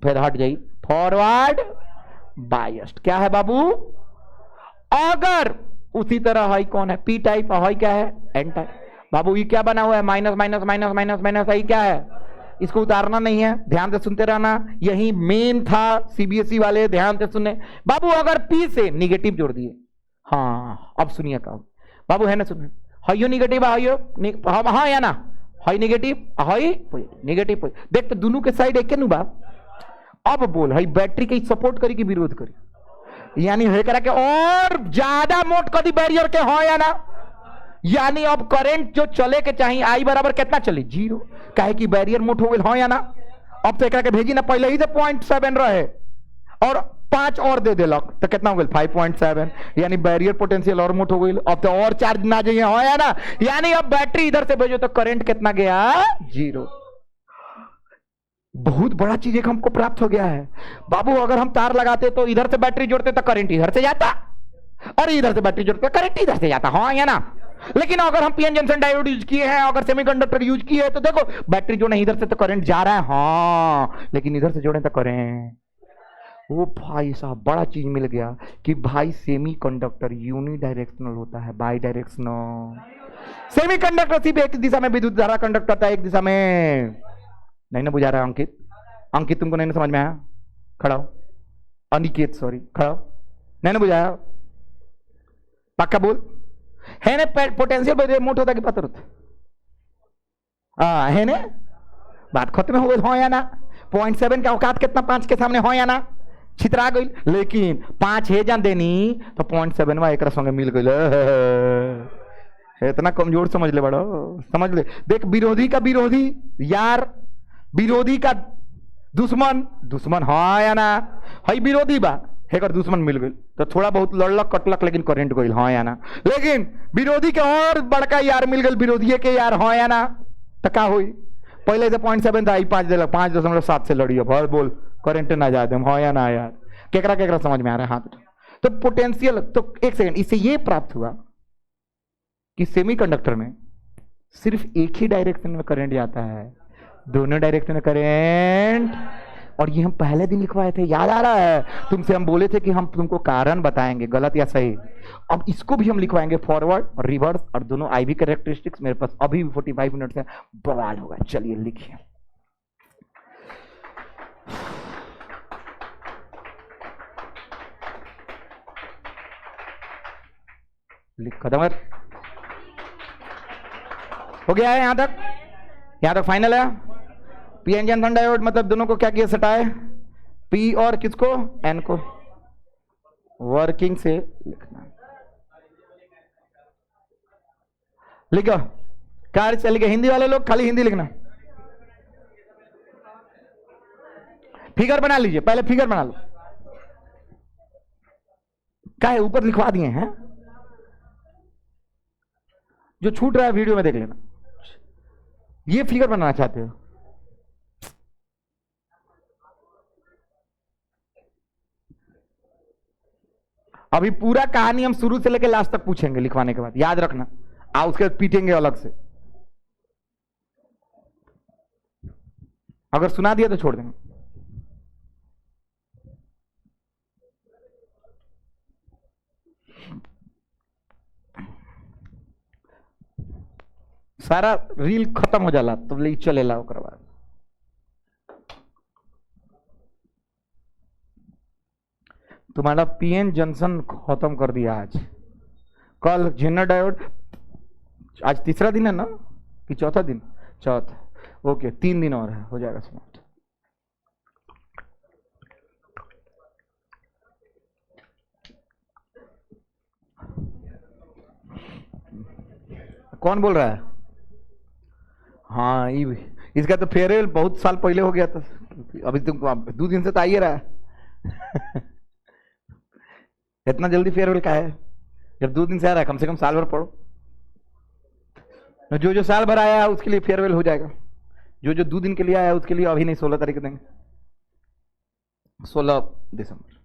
A: फिर हट जाइए, फॉरवर्ड बायस्ड। क्या है बाबू? अगर उसी तरह हाई कौन है? P type. हाई क्या है? N type. बाबू ये क्या बना हुआ है? Minus minus minus minus minus. I क्या है? इसको उतारना नहीं है, ध्यान से सुनते रहना, यही मेन था। सीबीएसई वाले ध्यान से सुनने। बाबू अगर पी से निगेटिव जोड़ दिए, हाँ अब सुनिए का बाबू है ना, सुनिए हाइयो निगेटिव हाइयो हाँ या ना, हाई नेगेटिव हाई नेगेटिव। देख तो दोनों के साइड एक नु बा। अब बोल हाई बैटरी के सपोर्ट करी कि विरोध करी, यानी है करा के और ज्यादा मोट कदी बैरियर के हो या ना, यानी अब करंट जो चले के चाहिए आई बराबर कितना चले 0, काहे कि बैरियर मोट हो गए हो या ना। अब तो एक भेजी ना, पहले ही से 0.7 रहे और 5 और दे देलक तो कितना हो गया 5.7, यानी बैरियर पोटेंशियल और मोट हो गई। अब तो और चार्ज ना जाइए हो या ना, यानी अब बैटरी इधर से भेजो तो करंट कितना गया 0। बहुत बड़ा चीज एक हमको प्राप्त हो गया है बाबू। अगर हम तार लगाते तो इधर से बैटरी जोड़ते तो करंट इधर से जाता, और इधर से बैटरी जोड़ते तो करंट इधर से जाता, हाँ या ना। लेकिन अगर हम पीएन जंक्शन डायोड यूज किए हैं, अगर सेमीकंडक्टर यूज किए हैं, तो देखो बैटरी जो नहीं इधर से तो करंट जा रहा है, हाँ, लेकिन इधर से जोड़े तो करंट। वो भाई साहब बड़ा चीज मिल गया कि भाई सेमीकंडक्टर यूनि डायरेक्शनल होता है, बाई डायरेक्शनल। सेमीकंडक्टर सिर्फ एक दिशा में विद्युत धारा कंडक्ट करता है, एक दिशा में नहीं ना। बुझा रहा है अंकित? अंकित तुमको नहीं ना समझ में आया? खड़ा हो। अनिकेत सॉरी, खड़ा हो। नहीं ना बुझाया? पक्का बोल। है ना पोटेंशियल मोट होता कि पत्थर होता? है ना? बात खत्म हो गई, हो या ना? 0.7 का औकात कितना 5 के सामने, हो या ना? छितरा गई। लेकिन 5 है जान देनी तो 0.7 एक संगे मिल गई। इतना कमजोर समझ ले बड़ो, समझ ले। देख विरोधी का विरोधी यार, विरोधी का दुश्मन दुश्मन, हाँ या ना? हई विरोधी बा हेकर दुश्मन मिल गई तो थोड़ा बहुत लड़लक कटलक, लेकिन करंट गई, हाँ या ना? लेकिन विरोधी के और बड़का यार मिल गई, विरोधी के यार, हाँ या ना? तो क्या हुई? पहले से 0.7 था, 5 दिलक, 5.7 से लड़ी। भाई बोल करंट ना जा दे, हाँ या ना यार? केकरा केकरा समझ में आ रहा है हाथ? तो पोटेंशियल, तो एक सेकंड, इससे ये प्राप्त हुआ कि सेमीकंडक्टर में सिर्फ एक ही डायरेक्शन में करंट जाता है, दोनों डायरेक्शन में करंट। और ये हम पहले दिन लिखवाए थे, याद आ रहा है? तुमसे हम बोले थे कि हम तुमको कारण बताएंगे गलत या सही। अब इसको भी हम लिखवाएंगे फॉरवर्ड और रिवर्स, और दोनों आईवी कैरेक्टरिस्टिक्स मेरे पास अभी भी 45 मिनट से बवाल होगा। चलिए लिखिए। लिख खत्म हो गया है यहां तक? यहां तक फाइनल है। पीएन जंक्शन डायोड मतलब दोनों को क्या किया, सटाए, पी और किसको, एन को। वर्किंग से लिखना, लिखो। कार्य चल गया। हिंदी वाले लोग खाली हिंदी लिखना। फिगर बना लीजिए, पहले फिगर बना लो। क्या है ऊपर लिखवा दिए हैं, जो छूट रहा है वीडियो में देख लेना। ये फिगर बनाना चाहते हो? अभी पूरा कहानी हम शुरू से लेकर लास्ट तक पूछेंगे लिखवाने के बाद, याद रखना। उसके बाद पीटेंगे अलग से। अगर सुना दिया तो छोड़ देंगे। सारा रील खत्म हो जाला तो ले चलेला ओकर बाद। तुम्हारा पीएन जंक्शन खत्म कर दिया आज। कल जेनर डायोड, आज तीसरा दिन है ना कि चौथा दिन? चौथा। ओके 3 दिन और है, हो जाएगा समाप्त। कौन बोल रहा है? हाँ इसका तो फेयरवेल बहुत साल पहले हो गया था, अभी तुम 2 दिन से तो आइए रहा है। इतना जल्दी फेयरवेल का है? जब 2 दिन से आ रहा है, कम से कम साल भर पढ़ो। जो जो साल भर आया है उसके लिए फेयरवेल हो जाएगा, जो जो 2 दिन के लिए आया है उसके लिए अभी नहीं, 16 तारीख देंगे, 16 दिसंबर।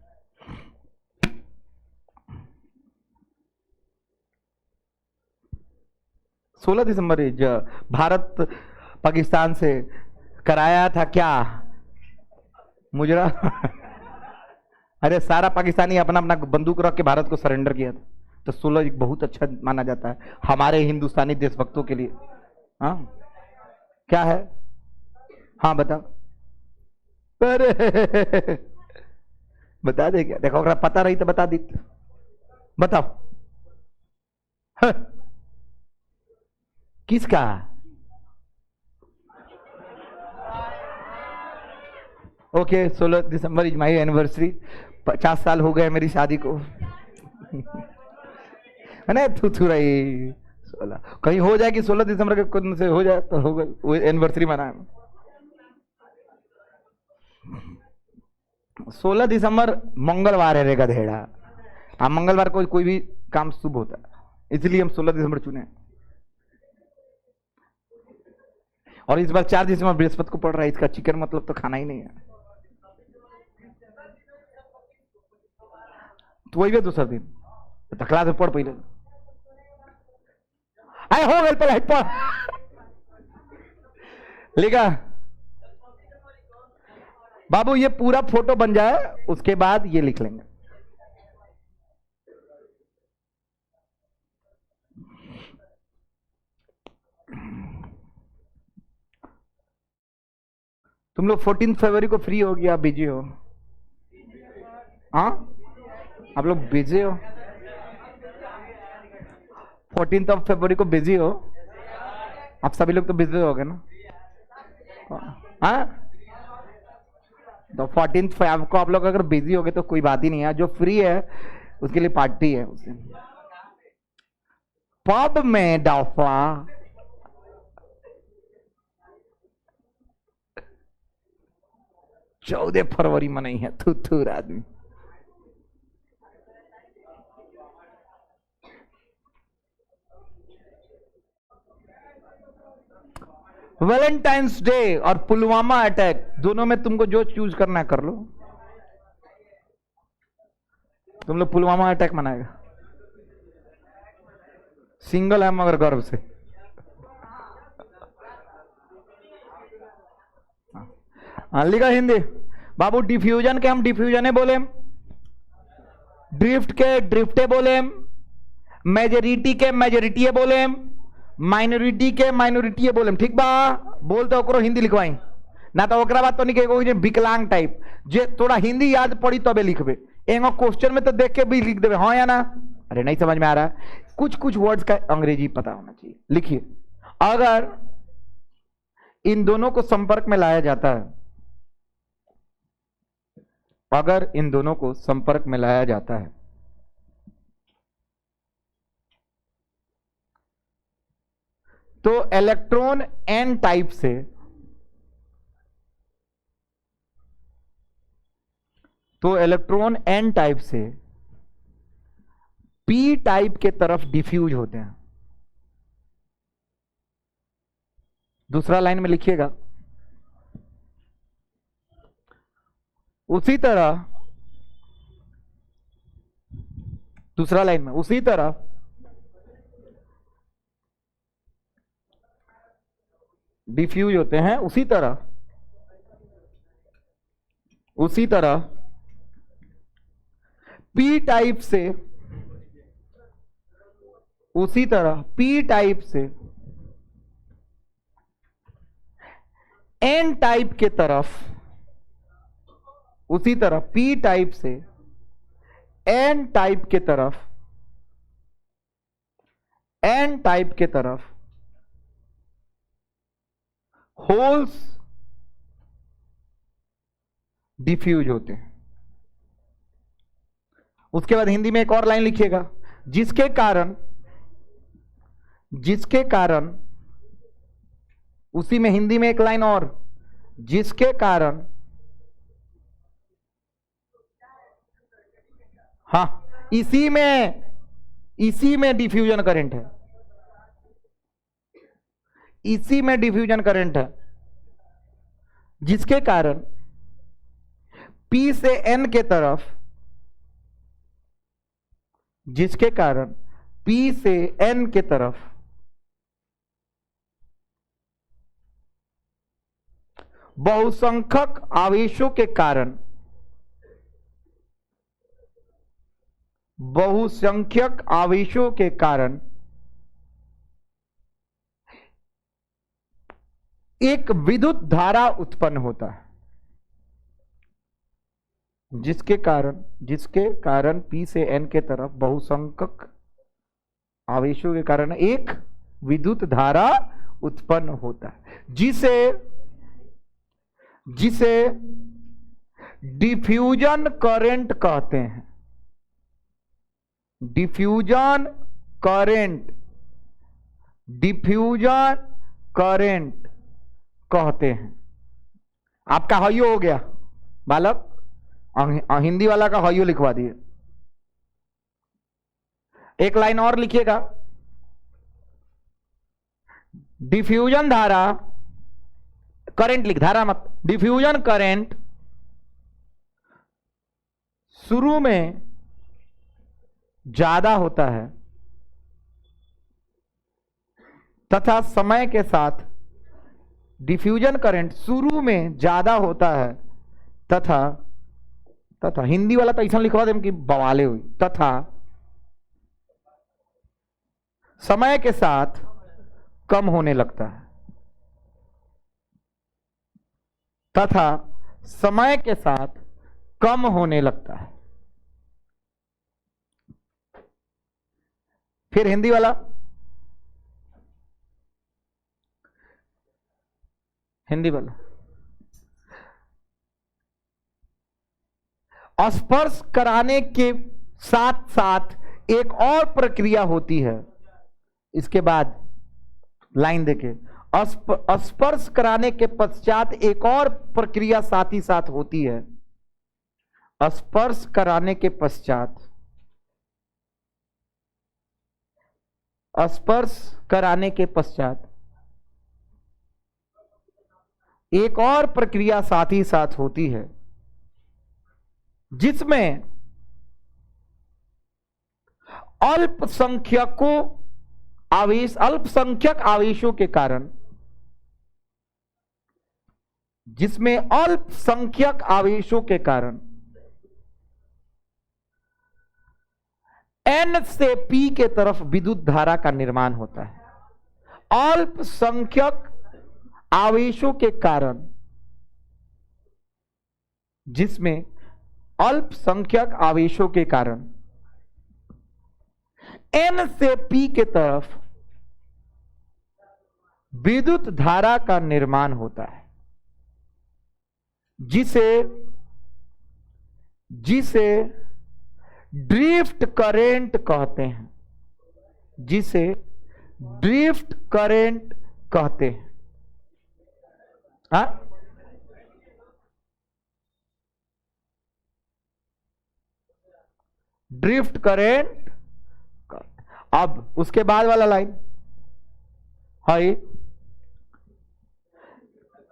A: भारत पाकिस्तान से कराया था क्या मुजरा? अरे सारा पाकिस्तानी अपना अपना बंदूक रख के भारत को सरेंडर किया था, तो 16 एक बहुत अच्छा माना जाता है हमारे हिंदुस्तानी देशभक्तों के लिए। हाँ क्या है? हाँ बताओ। अरे बता दे क्या, देखो अगर पता रही तो बता दी। बताओ। हाँ, किसका? Okay, 16 December is my anniversary. 50 साल हो गए मेरी शादी को। है थू रही। 16 कहीं हो जाए कि 16 दिसंबर के कुछ से हो जाए तो होगा वो एनिवर्सरी मनाए। 16 दिसंबर मंगलवार है रे गधेड़ा। हाँ मंगलवार को कोई भी काम शुभ होता है, इसलिए हम 16 दिसंबर चुने। और इस बार 4 दिसंबर बृहस्पति को पड़ रहा है, इसका चिकन मतलब तो खाना ही नहीं है। तो वही भी दूसरा दिन तो क्लास में पढ़ पहले। आए हो गए पहले पढ़ लिखा। बाबू ये पूरा फोटो बन जाए उसके बाद ये लिख लेंगे। तुम लोग 14 फरवरी को फ्री होगी, आप बिजी हो? हाँ आप लोग बिजी हो? 14 फरवरी को बिजी हो? आप सभी लोग तो बिजी हो गए ना? हाँ तो 14 फरवरी को आप लोग अगर बिजी हो गए तो कोई बात ही नहीं है, जो फ्री है उसके लिए पार्टी है उस दिन पब में डाफा। 14 फरवरी में नहीं है, थूथूर आदमी। वैलेंटाइंस डे और पुलवामा अटैक, दोनों में तुमको जो चूज करना है कर लो। तुम लोग पुलवामा अटैक मनाएगा? सिंगल है मगर गर्व से। लिखा हिंदी। बाबू डिफ्यूजन के हम डिफ्यूजन बोले, ड्रिफ्ट के ड्रिफ्टे बोले, मेजोरिटी के मेजोरिटी बोले, माइनॉरिटी के माइनॉरिटी बोले। ठीक बा, बोल तो ओकरो हिंदी लिखवाई ना तो ओकरा बात तो नहीं विकलांग टाइप जे थोड़ा हिंदी याद पड़ी तबे लिखबे। एगो क्वेश्चन में तो देख के भी लिख देवे हाँ या ना। अरे नहीं समझ में आ रहा, कुछ कुछ वर्ड्स का अंग्रेजी पता होना चाहिए। लिखिए, अगर इन दोनों को संपर्क में लाया जाता है, अगर इन दोनों को संपर्क में लाया जाता है तो इलेक्ट्रॉन एन टाइप से पी टाइप के तरफ डिफ्यूज होते हैं। दूसरा लाइन में लिखिएगा, उसी तरह दूसरा लाइन में उसी तरह डिफ्यूज होते हैं, उसी तरह पी टाइप से एन टाइप के तरफ, उसी तरह पी टाइप से एन टाइप के तरफ होल्स डिफ्यूज होते हैं। उसके बाद हिंदी में एक और लाइन लिखिएगा, जिसके कारण उसी में हिंदी में एक लाइन और, जिसके कारण हाँ इसी में डिफ्यूजन करंट है, इसी में डिफ्यूजन करंट है, जिसके कारण P से N के तरफ, जिसके कारण P से N के तरफ बहुसंख्यक आवेशों के कारण, बहुसंख्यक आवेशों के कारण एक विद्युत धारा उत्पन्न होता है जिसके कारण P से N के तरफ बहुसंख्यक आवेशों के कारण एक विद्युत धारा उत्पन्न होता है जिसे डिफ्यूजन करंट कहते हैं। डिफ्यूजन करंट कहते हैं। आपका हयो हो गया बालक, हिंदी वाला का हयो लिखवा दिए। एक लाइन और लिखिएगा, डिफ्यूजन धारा, करंट लिख, धारा मत, डिफ्यूजन करंट शुरू में ज्यादा होता है तथा समय के साथ, डिफ्यूजन करंट शुरू में ज्यादा होता है तथा हिंदी वाला तो ऐसा लिखवा दे कि बवाले हुई, तथा समय के साथ कम होने लगता है, तथा समय के साथ कम होने लगता है। फिर हिंदी वाला, स्पर्श कराने के साथ साथ एक और प्रक्रिया होती है। इसके बाद लाइन देखे, स्पर्श कराने के पश्चात एक और प्रक्रिया साथ ही साथ होती है। स्पर्श कराने के पश्चात एक और प्रक्रिया साथ ही साथ होती है जिसमें अल्पसंख्यक आवेशों के कारण, N से P के तरफ विद्युत धारा का निर्माण होता है। अल्पसंख्यक आवेशों के कारण, जिसमें अल्पसंख्यक आवेशों के कारण N से P के तरफ विद्युत धारा का निर्माण होता है, जिसे ड्रिफ्ट करंट कहते हैं। Drift current. अब उसके बाद वाला लाइन है,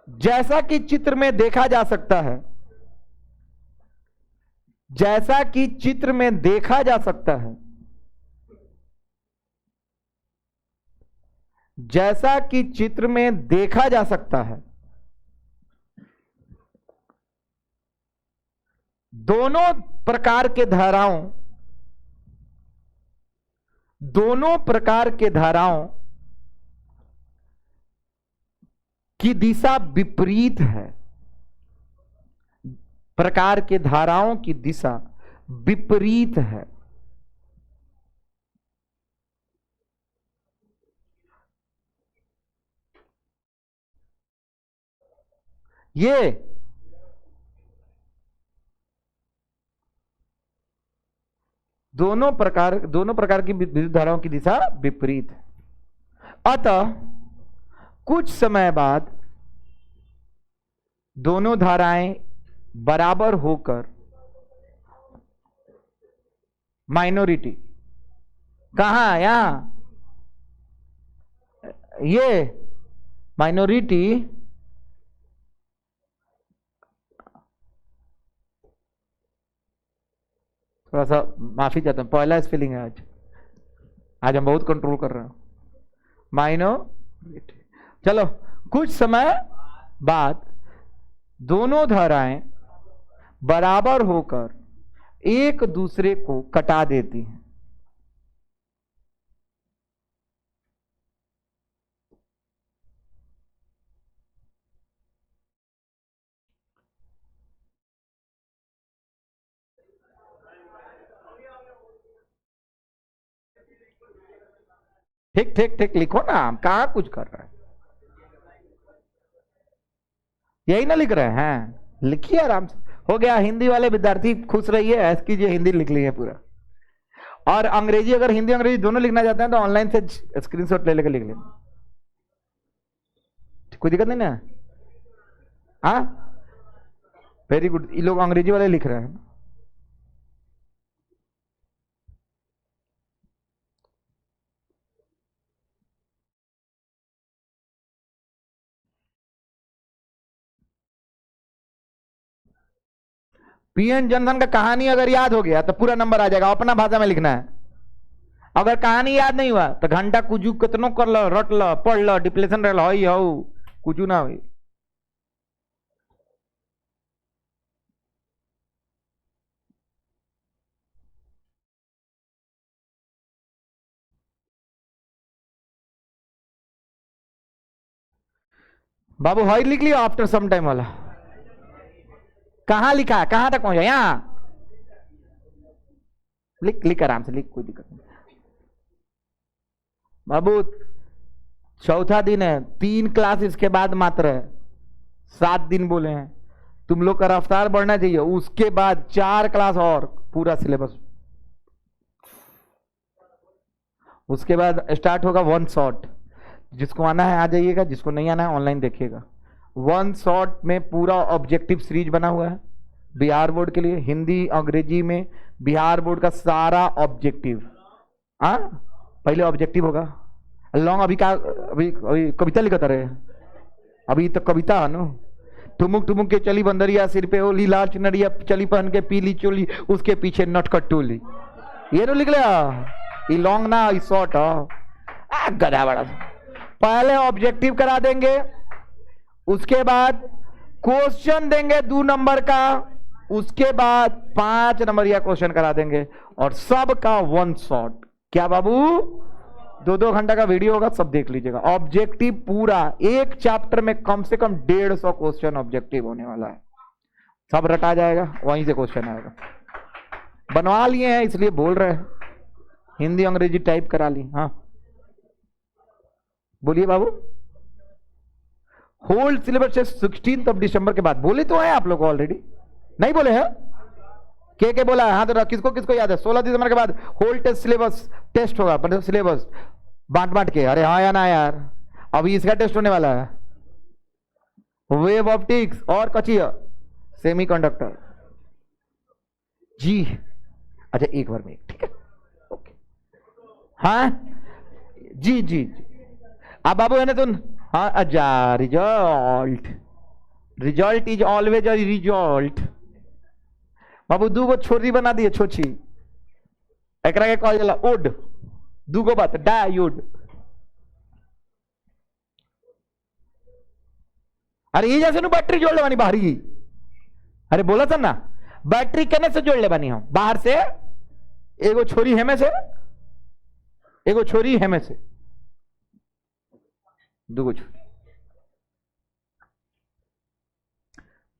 A: जैसा कि चित्र में देखा जा सकता है, दोनों प्रकार के धाराओं की दिशा विपरीत है। प्रकार के धाराओं की दिशा विपरीत है। ये दोनों प्रकार की विद्युत धाराओं की दिशा विपरीत है। अतः कुछ समय बाद दोनों धाराएं बराबर होकर माइनॉरिटी, कहां, यहां, ये माइनॉरिटी थोड़ा सा माफी चाहता हूं, पहला स्पेलिंग है आज हम बहुत कंट्रोल कर रहे हैं। माइनॉरिटी। चलो, कुछ समय बाद दोनों धाराएं बराबर होकर एक दूसरे को कटा देती हैं। ठीक ठीक ठीक लिखो ना, हम कहाँ कुछ कर रहे हैं, यही ना लिख रहे हैं, लिखिए आराम से। हो गया। हिंदी वाले विद्यार्थी खुश रहिए, ऐस कीजिए, हिंदी लिख लीजिए पूरा। और अंग्रेजी, अगर हिंदी अंग्रेजी दोनों लिखना चाहते हैं तो ऑनलाइन से स्क्रीनशॉट ले लेकर लिख लें, कोई दिक्कत नहीं ना। हाँ, वेरी गुड। ये लोग अंग्रेजी वाले लिख रहे हैं। पीएन जनधन का कहानी अगर याद हो गया तो पूरा नंबर आ जाएगा, अपना भाषा में लिखना है। अगर कहानी याद नहीं हुआ तो घंटा कुछ कितनो कर लो, रट लो, पढ़ लो, डिप्लेशन रह हो कुछ ना हो। बाबू हाई लिख लियो, आफ्टर सम टाइम वाला कहां लिखा है, कहां तक पहुंचा, यहां लिख, लिख आराम से लिख, कोई दिक्कत नहीं। बाबू चौथा दिन है, 3 क्लास इसके बाद मात्र है, 7 दिन बोले हैं। तुम लोग का रफ्तार बढ़ना चाहिए। उसके बाद 4 क्लास और पूरा सिलेबस। उसके बाद स्टार्ट होगा 1 शॉट। जिसको आना है आ जाइएगा, जिसको नहीं आना है ऑनलाइन देखिएगा। 1 शॉट में पूरा ऑब्जेक्टिव सीरीज बना हुआ है बिहार बोर्ड के लिए, हिंदी अंग्रेजी में बिहार बोर्ड का सारा ऑब्जेक्टिव। हाँ, पहले ऑब्जेक्टिव होगा लॉन्ग। अभी का अभी कविता लिखता रहे, अभी तो कविता है ना। ठुमुक ठुमुक के चली बंदरिया, सिर पे ओली लाल चुनरिया, चली पहन के पीली चोली, उसके पीछे नटखट टोली। ये नहीं लिख लिया, ये लॉन्ग ना, ये शॉर्ट है। गधा बड़ा। पहले ऑब्जेक्टिव करा देंगे, उसके बाद क्वेश्चन देंगे 2 नंबर का, उसके बाद 5 नंबर या क्वेश्चन करा देंगे, और सब का 1 शॉट। क्या बाबू, 2-2 घंटा का वीडियो होगा, सब देख लीजिएगा। ऑब्जेक्टिव पूरा एक चैप्टर में कम से कम 150 क्वेश्चन ऑब्जेक्टिव होने वाला है। सब रटा जाएगा, वहीं से क्वेश्चन आएगा। बनवा लिए हैं इसलिए बोल रहे हैं, हिंदी अंग्रेजी टाइप करा ली। हाँ बोलिए बाबू। होल्ड सिलेबस 16 दिसंबर के बाद। बोले तो है आप लोग ऑलरेडी, नहीं बोले हैं? के बोला है? हाँ तो किसको किसको याद है? 16 दिसंबर के बाद होल्ड टेस्ट सिलेबस टेस्ट होगा, मतलब सिलेबस बांट के। अरे हाँ या ना यार, अभी इसका टेस्ट होने वाला है। वेव ऑप्टिक्स और कचिया सेमीकंडक्टर जी। अच्छा एक बार में, ठीक है, ओके। हाँ जी जी जी। अब बाबू है ना तुम। हाँ अच्छा, result, result is always a result. बाबू 2 छोरी बना दिए, छोची एकरा के कहल जाला ओड। 2 बात डायोड। अरे ये जैसे बैटरी जोड़ ले बानी बाहरी। अरे बोला था ना, बैटरी केने से जोड़ ले बानी हम? बाहर से। एगो छोरी हेमे से, एगो छोरी हेमे से, 2 छोरी।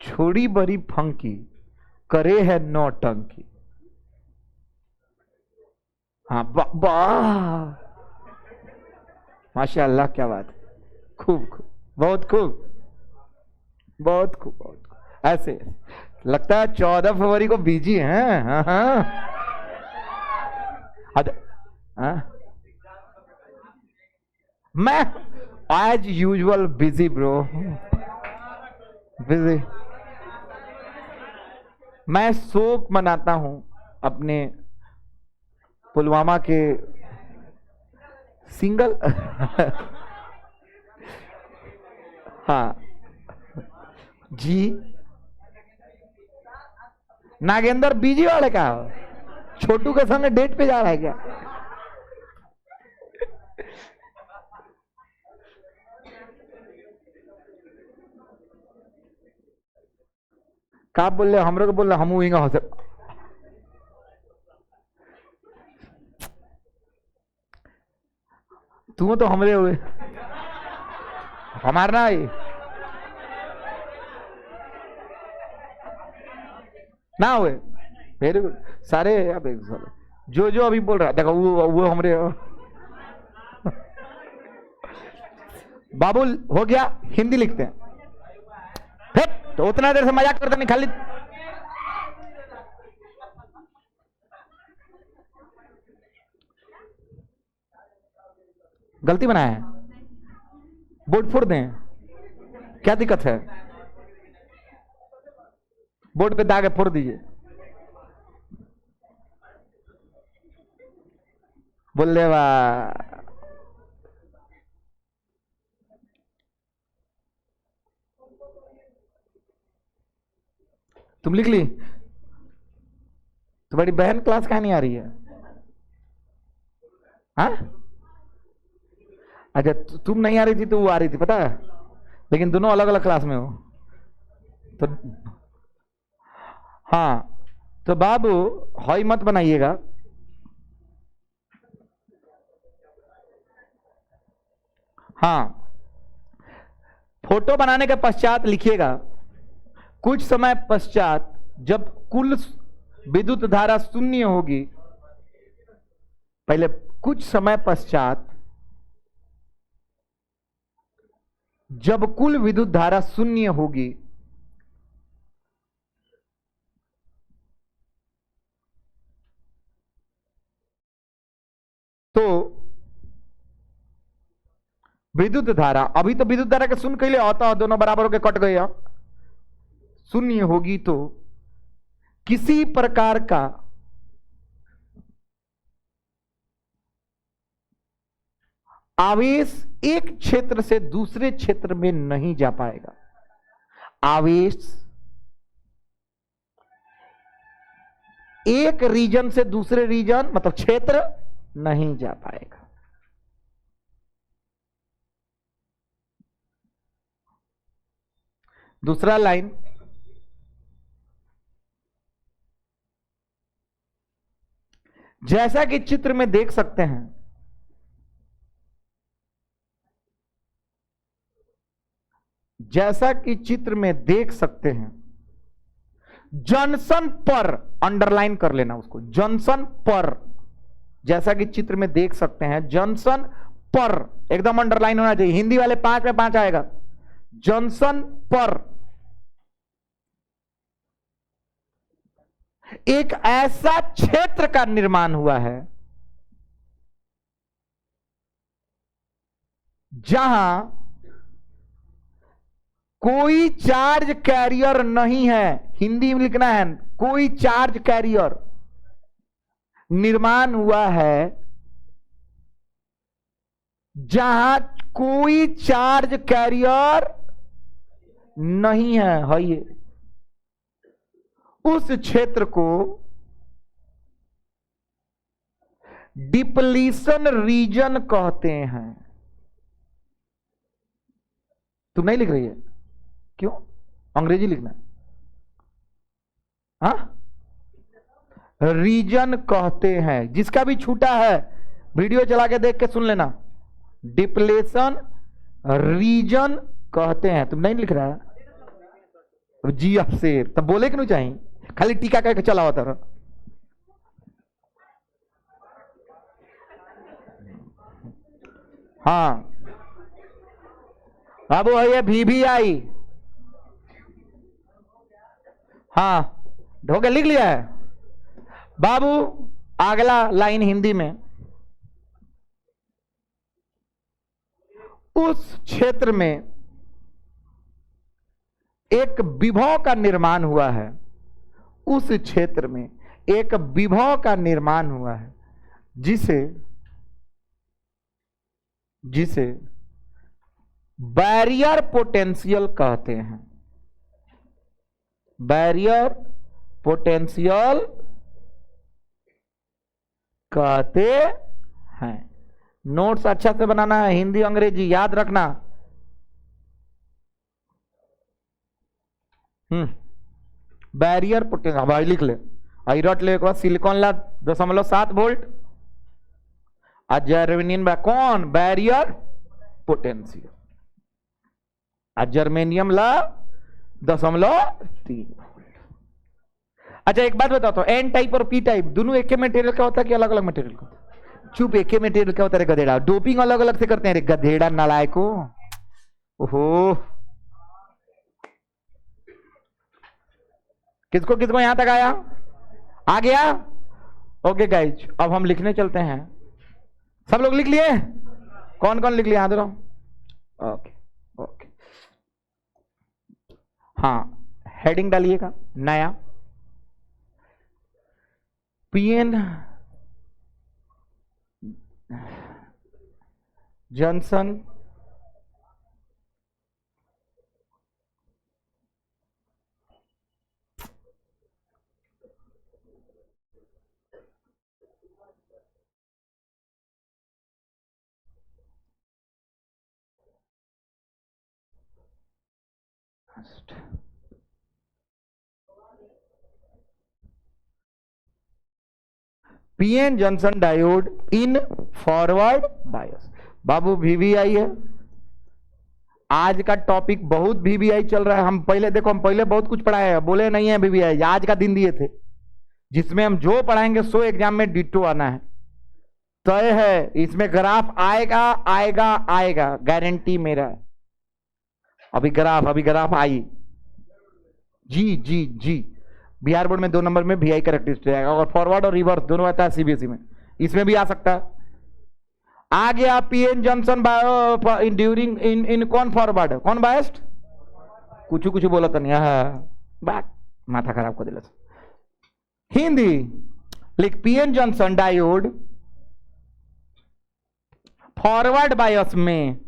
A: छोड़ी बड़ी फंकी, करे है नौटंकी। हाँ वाह, माशाअल्लाह, क्या बात है, खूब खूब, बहुत खूब, बहुत खूब, बहुत खूब। ऐसे लगता है 14 फरवरी को बिजी हैं। हाँ हाँ हाँ। मैं as usual busy bro, busy. मैं शोक मनाता हूं अपने पुलवामा के सिंगल हाँ जी। नागेंद्र बीजी वाले का छोटू के संग डेट पे जा रहा है क्या? का बोल रहे हमरो को बोल रहे, हम हिंगा हो सक। तू तो हमरे हुए, हमार ना ना हुए। Very good. सारे अब जो जो अभी बोल रहा, देखो वो हमरे बाबुल हो गया, हिंदी लिखते हैं। तो उतना देर से मजाक करते नहीं, खाली गलती बनाया है, बोर्ड फोड़ दें, क्या दिक्कत है? बोर्ड पे दाग फोड़ दीजिए। बोल दे वाह। तुम लिख ली? तुम्हारी बहन क्लास कहाँ नहीं आ रही है? हाँ, अच्छा तुम नहीं आ रही थी तो वो आ रही थी, पता है, लेकिन दोनों अलग अलग क्लास में हो तो। हाँ तो बाबू हॉई मत बनाइएगा। हाँ, फोटो बनाने के पश्चात लिखिएगा, कुछ समय पश्चात जब कुल विद्युत धारा शून्य होगी, पहले कुछ समय पश्चात जब कुल विद्युत धारा शून्य होगी तो विद्युत धारा, अभी तो विद्युत धारा के शून्य कैले होता, दोनों बराबर होकर कट गए, शून्य होगी तो किसी प्रकार का आवेश एक क्षेत्र से दूसरे क्षेत्र में नहीं जा पाएगा। आवेश एक रीजन से दूसरे रीजन मतलब क्षेत्र नहीं जा पाएगा। दूसरा लाइन, जैसा कि चित्र में देख सकते हैं, जैसा कि चित्र में देख सकते हैं, जंक्शन पर, अंडरलाइन कर लेना उसको, जंक्शन पर, जैसा कि चित्र में देख सकते हैं, जंक्शन पर एकदम अंडरलाइन होना चाहिए, हिंदी वाले 5 में 5 आएगा। जंक्शन पर एक ऐसा क्षेत्र का निर्माण हुआ है जहां कोई चार्ज कैरियर नहीं है, हिंदी में लिखना है, कोई चार्ज कैरियर निर्माण हुआ है, जहां कोई चार्ज कैरियर नहीं है ये, उस क्षेत्र को डिप्लीशन रीजन कहते हैं। तुम नहीं लिख रही है क्यों? अंग्रेजी लिखना है। हाँ, रीजन कहते हैं, जिसका भी छूटा है वीडियो चला के देख के सुन लेना, डिप्लेशन रीजन कहते हैं। तुम नहीं लिख रहा है जी आप से, तब बोले कि नहीं चाहिए, खाली टीका करके चला होता रहा। हाँ अब वो है VVI, हाँ हो गया, लिख लिया है बाबू। अगला लाइन हिंदी में, उस क्षेत्र में एक विभव का निर्माण हुआ है, उस क्षेत्र में एक विभव का निर्माण हुआ है जिसे जिसे बैरियर पोटेंशियल कहते हैं। बैरियर पोटेंशियल कहते हैं। नोट्स अच्छा से बनाना है, हिंदी अंग्रेजी याद रखना। बैरियर पोटेंशियल भाई लिख ले, आई रट ले, सिलिकॉन ला 0.7 वोल्ट, जर्मेनियम कौन बैरियर पोटेंशियल, जर्मेनियम ला 0.3। अच्छा एक बात बताओ तो, एन टाइप और पी टाइप दोनों एक के मटेरियल का होता है कि अलग अलग मटेरियल का? चुप, एक के मटेरियल का होता है गधेड़ा। डोपिंग अलग अलग से करते हैं रे गधेड़ा नालायको। ओहो, किसको किसको यहां तक आया? आ गया? ओके गाइज, अब हम लिखने चलते हैं। सब लोग लिख लिए? कौन कौन लिख लिया हाथ उठाओ। ओके ओके, हाँ, हेडिंग डालिएगा नया, PN Johnson PN junction diode in forward bias. Babu VVI है आज का टॉपिक, बहुत वीवीआई चल रहा है। हम पहले देखो, हम पहले बहुत कुछ पढ़ाए हैं, बोले नहीं है वीवीआई, आज का दिन दिए थे जिसमें हम जो पढ़ाएंगे सो एग्जाम में डिट्टो आना है, तय है। इसमें ग्राफ आएगा आएगा आएगा, गारंटी मेरा। अभी ग्राफ आई जी जी जी। बिहार बोर्ड में 2 नंबर में वीआई करेक्टरिस्टिक आएगा, और फॉरवर्ड और रिवर्स दोनों आता है सीबीएसई में, इसमें भी आ सकता है। आ गया पीएन जॉनसन ड्यूरिंग इन कौन फॉरवर्ड, कौन बायस्ड? कुछ कुछ बोला तो नहीं, बात माथा खराब कर दिला। हिंदी लिख, PN Johnson diode forward bias में।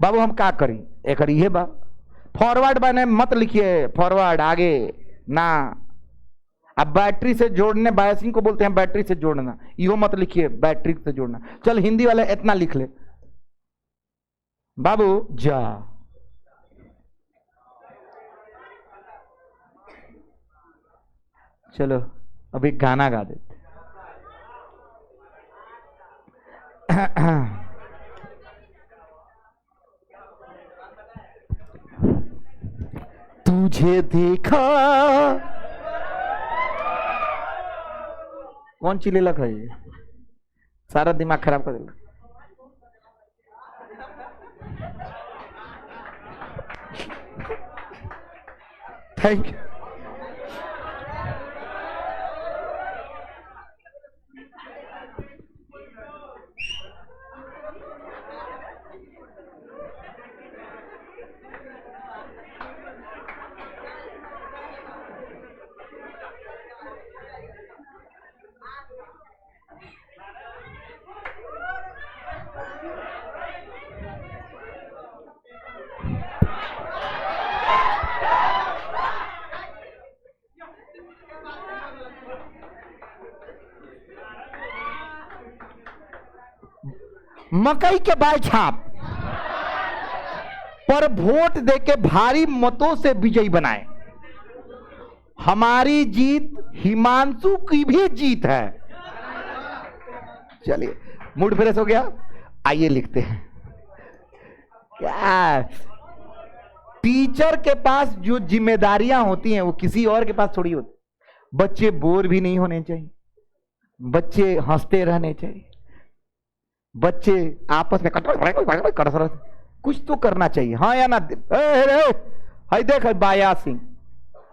A: बाबू हम क्या करें, एक ये बा फॉरवर्ड बने मत लिखिए, फॉरवर्ड आगे ना। अब बैटरी से जोड़ने, बायसिंग को बोलते हैं बैटरी से जोड़ना, यो मत लिखिए बैटरी से जोड़ना। चल हिंदी वाले इतना लिख ले बाबू जा। चलो अभी गाना गा देते। तुझे देखा, कौन सी लीला है ये, सारा दिमाग खराब कर देगा। Thank you. मकई के बाल छाप पर वोट देके भारी मतों से विजयी बनाए। हमारी जीत हिमांशु की भी जीत है। चलिए मूड फ्रेश हो गया, आइए लिखते हैं। क्या टीचर के पास जो जिम्मेदारियां होती हैं वो किसी और के पास थोड़ी होती। बच्चे बोर भी नहीं होने चाहिए, बच्चे हंसते रहने चाहिए, बच्चे आपस में कसरत कुछ तो करना चाहिए, हाँ या ना। हाय देख बायासिंग,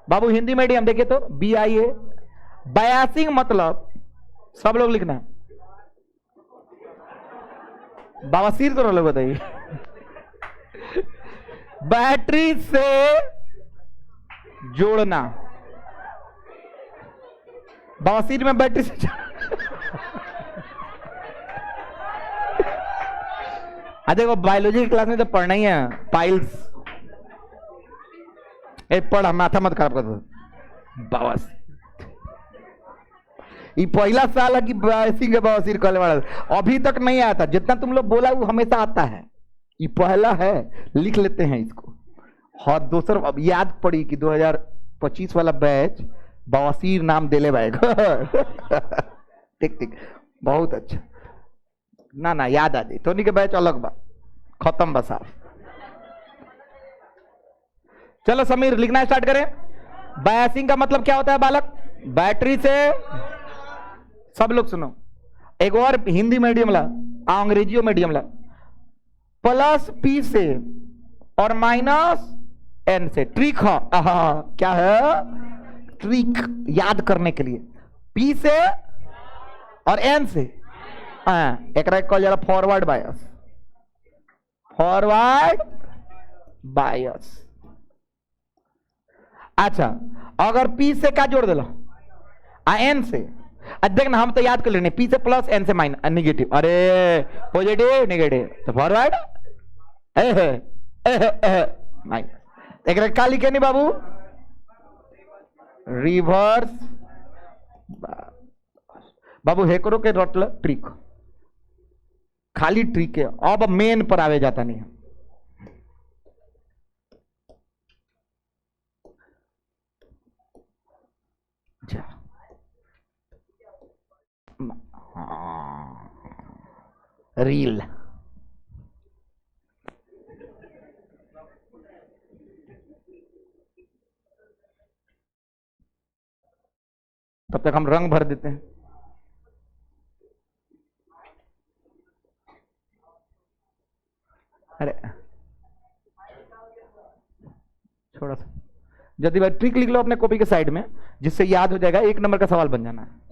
A: बाबू हिंदी मीडियम देखिए तो BIA बायासिंग मतलब, सब लोग लिखना, बवासीर तो लोग बताइए। बैटरी से जोड़ना, बवासीर में बैटरी से देखो बायोलॉजी की क्लास में तो पढ़ना ही है, पाइल्स पढ़, माथा मत खराब कर दो। बवासीर ये पहला साल है कि बवासीर कहने वाला, अभी तक नहीं आया था। जितना तुम लोग बोला वो हमेशा आता है, ये पहला है, लिख लेते हैं इसको। और दूसरा अब याद पड़ी कि 2025 वाला बैच बवासीर नाम देले भाएगा। ठीक ठीक, बहुत अच्छा। ना ना याद आ जाए, तो नहीं के बैच अलग बा, खत्म बस आप। चलो समीर लिखना स्टार्ट करें। बायसिंग का मतलब क्या होता है बालक? बैटरी से, सब लोग सुनो एक और हिंदी मीडियम ला, अंग्रेजी और मीडियम ला, प्लस पी से और माइनस एन से। ट्रिक है, क्या है? ट्रिक याद करने के लिए, पी से और एन से। एक कॉल जरा फॉरवर्ड बायस, फॉरवर्ड बायस। अच्छा, अगर पी से क्या जोड़ दिलो? एन से। देख ना, हम तो याद कर लेने, पी से प्लस एन से माइनस निगेटिव, अरे पॉजिटिव नेगेटिव, तो फॉरवर्ड माइनस। एक क्या लिखे नहीं बाबू? रिवर्स। बाबू हे करो के रटल ट्रिक, खाली ट्रिक है, अब मेन पर आवे जाता नहीं है। रील तब तक हम रंग भर देते हैं। अरे छोड़ा सा, जल्दी भाई ट्रिक लिख लो अपने कॉपी के साइड में, जिससे याद हो जाएगा, 1 नंबर का सवाल बन जाना है।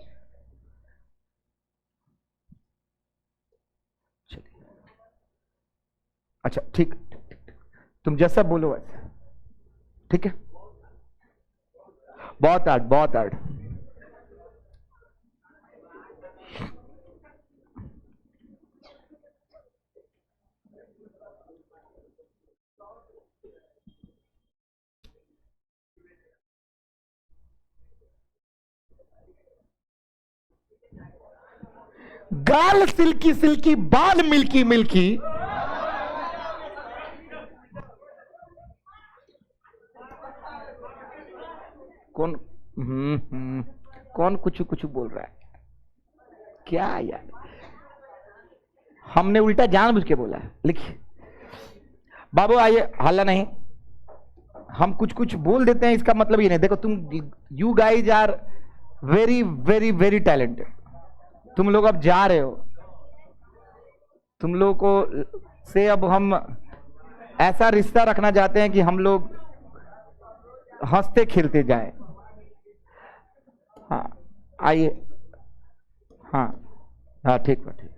A: अच्छा ठीक, तुम जैसा बोलो वैसे, ठीक है? बहुत हार्ड, बहुत हार्ड। गाल सिल्की सिल्की, बाल मिल्की मिल्की, कौन कौन कुछ कुछ बोल रहा है क्या यार? हमने उल्टा जानबूझ के बोला है। लिखिए बाबू, आइए, हल्ला नहीं, हम कुछ कुछ बोल देते हैं, इसका मतलब ये नहीं। देखो तुम, you guys are very very very talented. तुम लोग अब जा रहे हो, तुम लोग को से अब हम ऐसा रिश्ता रखना चाहते हैं कि हम लोग हंसते खेलते जाएं। हाँ आइए, हाँ हाँ ठीक है, ठीक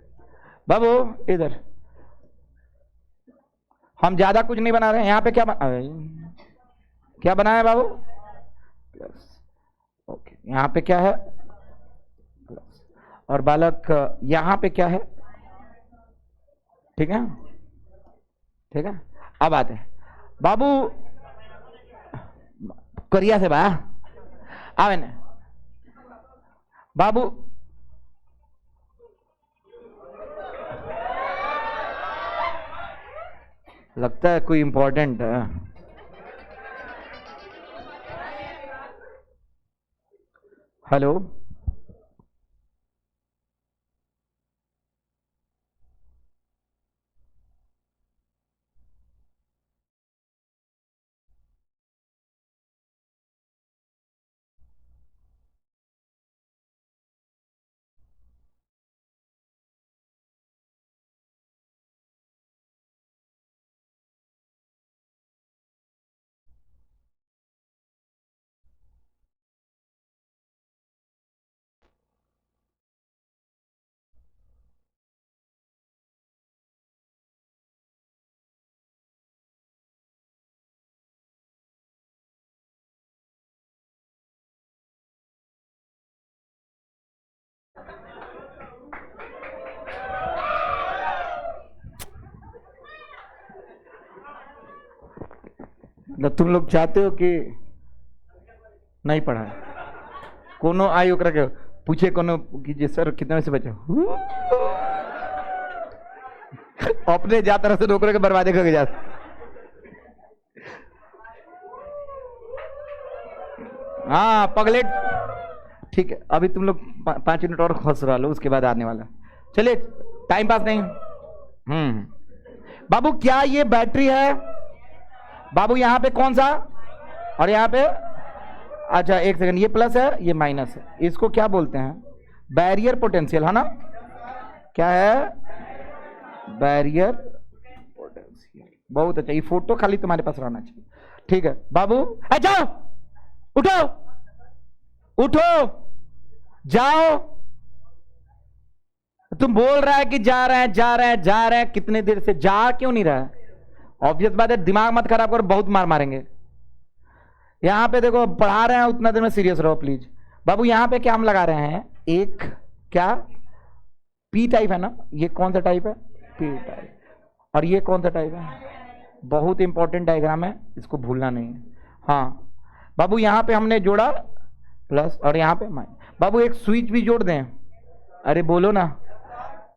A: बाबू। इधर हम ज्यादा कुछ नहीं बना रहे हैं। यहाँ पे क्या बनाया बाबू? प्लस। ओके, यहाँ पे क्या है? प्लस। और बालक यहाँ पे क्या है? ठीक है, ठीक है। अब आते हैं बाबू, करिया से बा आवे ना बाबू। लगता है कोई इंपॉर्टेंट है। हेलो, तुम लोग चाहते हो कि नहीं पढ़ा है? कोनो आई ओकरा के पूछे, कोनो कीजिए सर कितने से बचे, अपने जा तरह से नौकरी के बर्बादे करके जाते। हाँ पगलेट, ठीक है। अभी तुम लोग 5 मिनट और हंस रहा लो, उसके बाद आने वाला। चलिए, टाइम पास नहीं। बाबू क्या ये बैटरी है? बाबू यहाँ पे कौन सा और यहाँ पे? अच्छा एक सेकंड, ये प्लस है ये माइनस है, इसको क्या बोलते हैं? बैरियर पोटेंशियल, है ना? क्या है? Barrier potential. बहुत अच्छा, ये फोटो खाली तुम्हारे पास रहना चाहिए। ठीक है बाबू, जाओ, उठो उठो, जाओ। तुम बोल रहा है कि जा रहे हैं जा रहे हैं जा रहे हैं, कितने देर से जा क्यों नहीं रहा है? ऑब्वियस बात है, दिमाग मत खराब करो, बहुत मार मारेंगे। यहां पे देखो पढ़ा रहे हैं, उतना देर में सीरियस रहो प्लीज। बाबू यहां पे क्या हम लगा रहे हैं, एक क्या पी टाइप है ना, ये कौन सा टाइप है? P type. और ये कौन सा टाइप है? बहुत इंपॉर्टेंट डायग्राम है, इसको भूलना नहीं है। हाँ बाबू यहां पे हमने जोड़ा प्लस और यहां पे माइनस। बाबू एक स्विच भी जोड़ दें? अरे बोलो ना,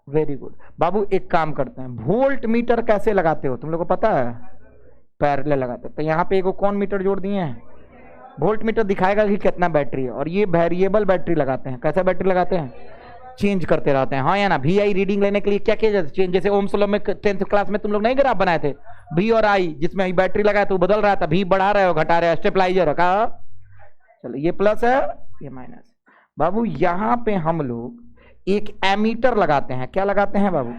A: वेरी गुड। बाबू एक काम करते हैं, वोल्ट मीटर कैसे लगाते हो तुम लोग को पता है? पैरेलल लगाते हैं। तो यहाँ पे एक कौन मीटर जोड़ दिए हैं? वोल्ट मीटर दिखाएगा कि कितना बैटरी है। और ये वेरिएबल बैटरी लगाते हैं। कैसा बैटरी लगाते हैं? चेंज करते रहते हैं, हाँ या ना। VI रीडिंग लेने के लिए क्या किया जाता है? चेंज। जैसे ओम्स लॉ में 10th क्लास में तुम लोग नहीं ग्राफ बनाए थे, V और I, जिसमें बैटरी लगाया तो बदल रहा था, V बढ़ा रहे हो घटा रहे हो, स्टेबलाइजर का। चलो ये प्लस है, ये माइनस। बाबू यहाँ पे हम लोग एक एमीटर लगाते हैं। क्या लगाते हैं बाबू?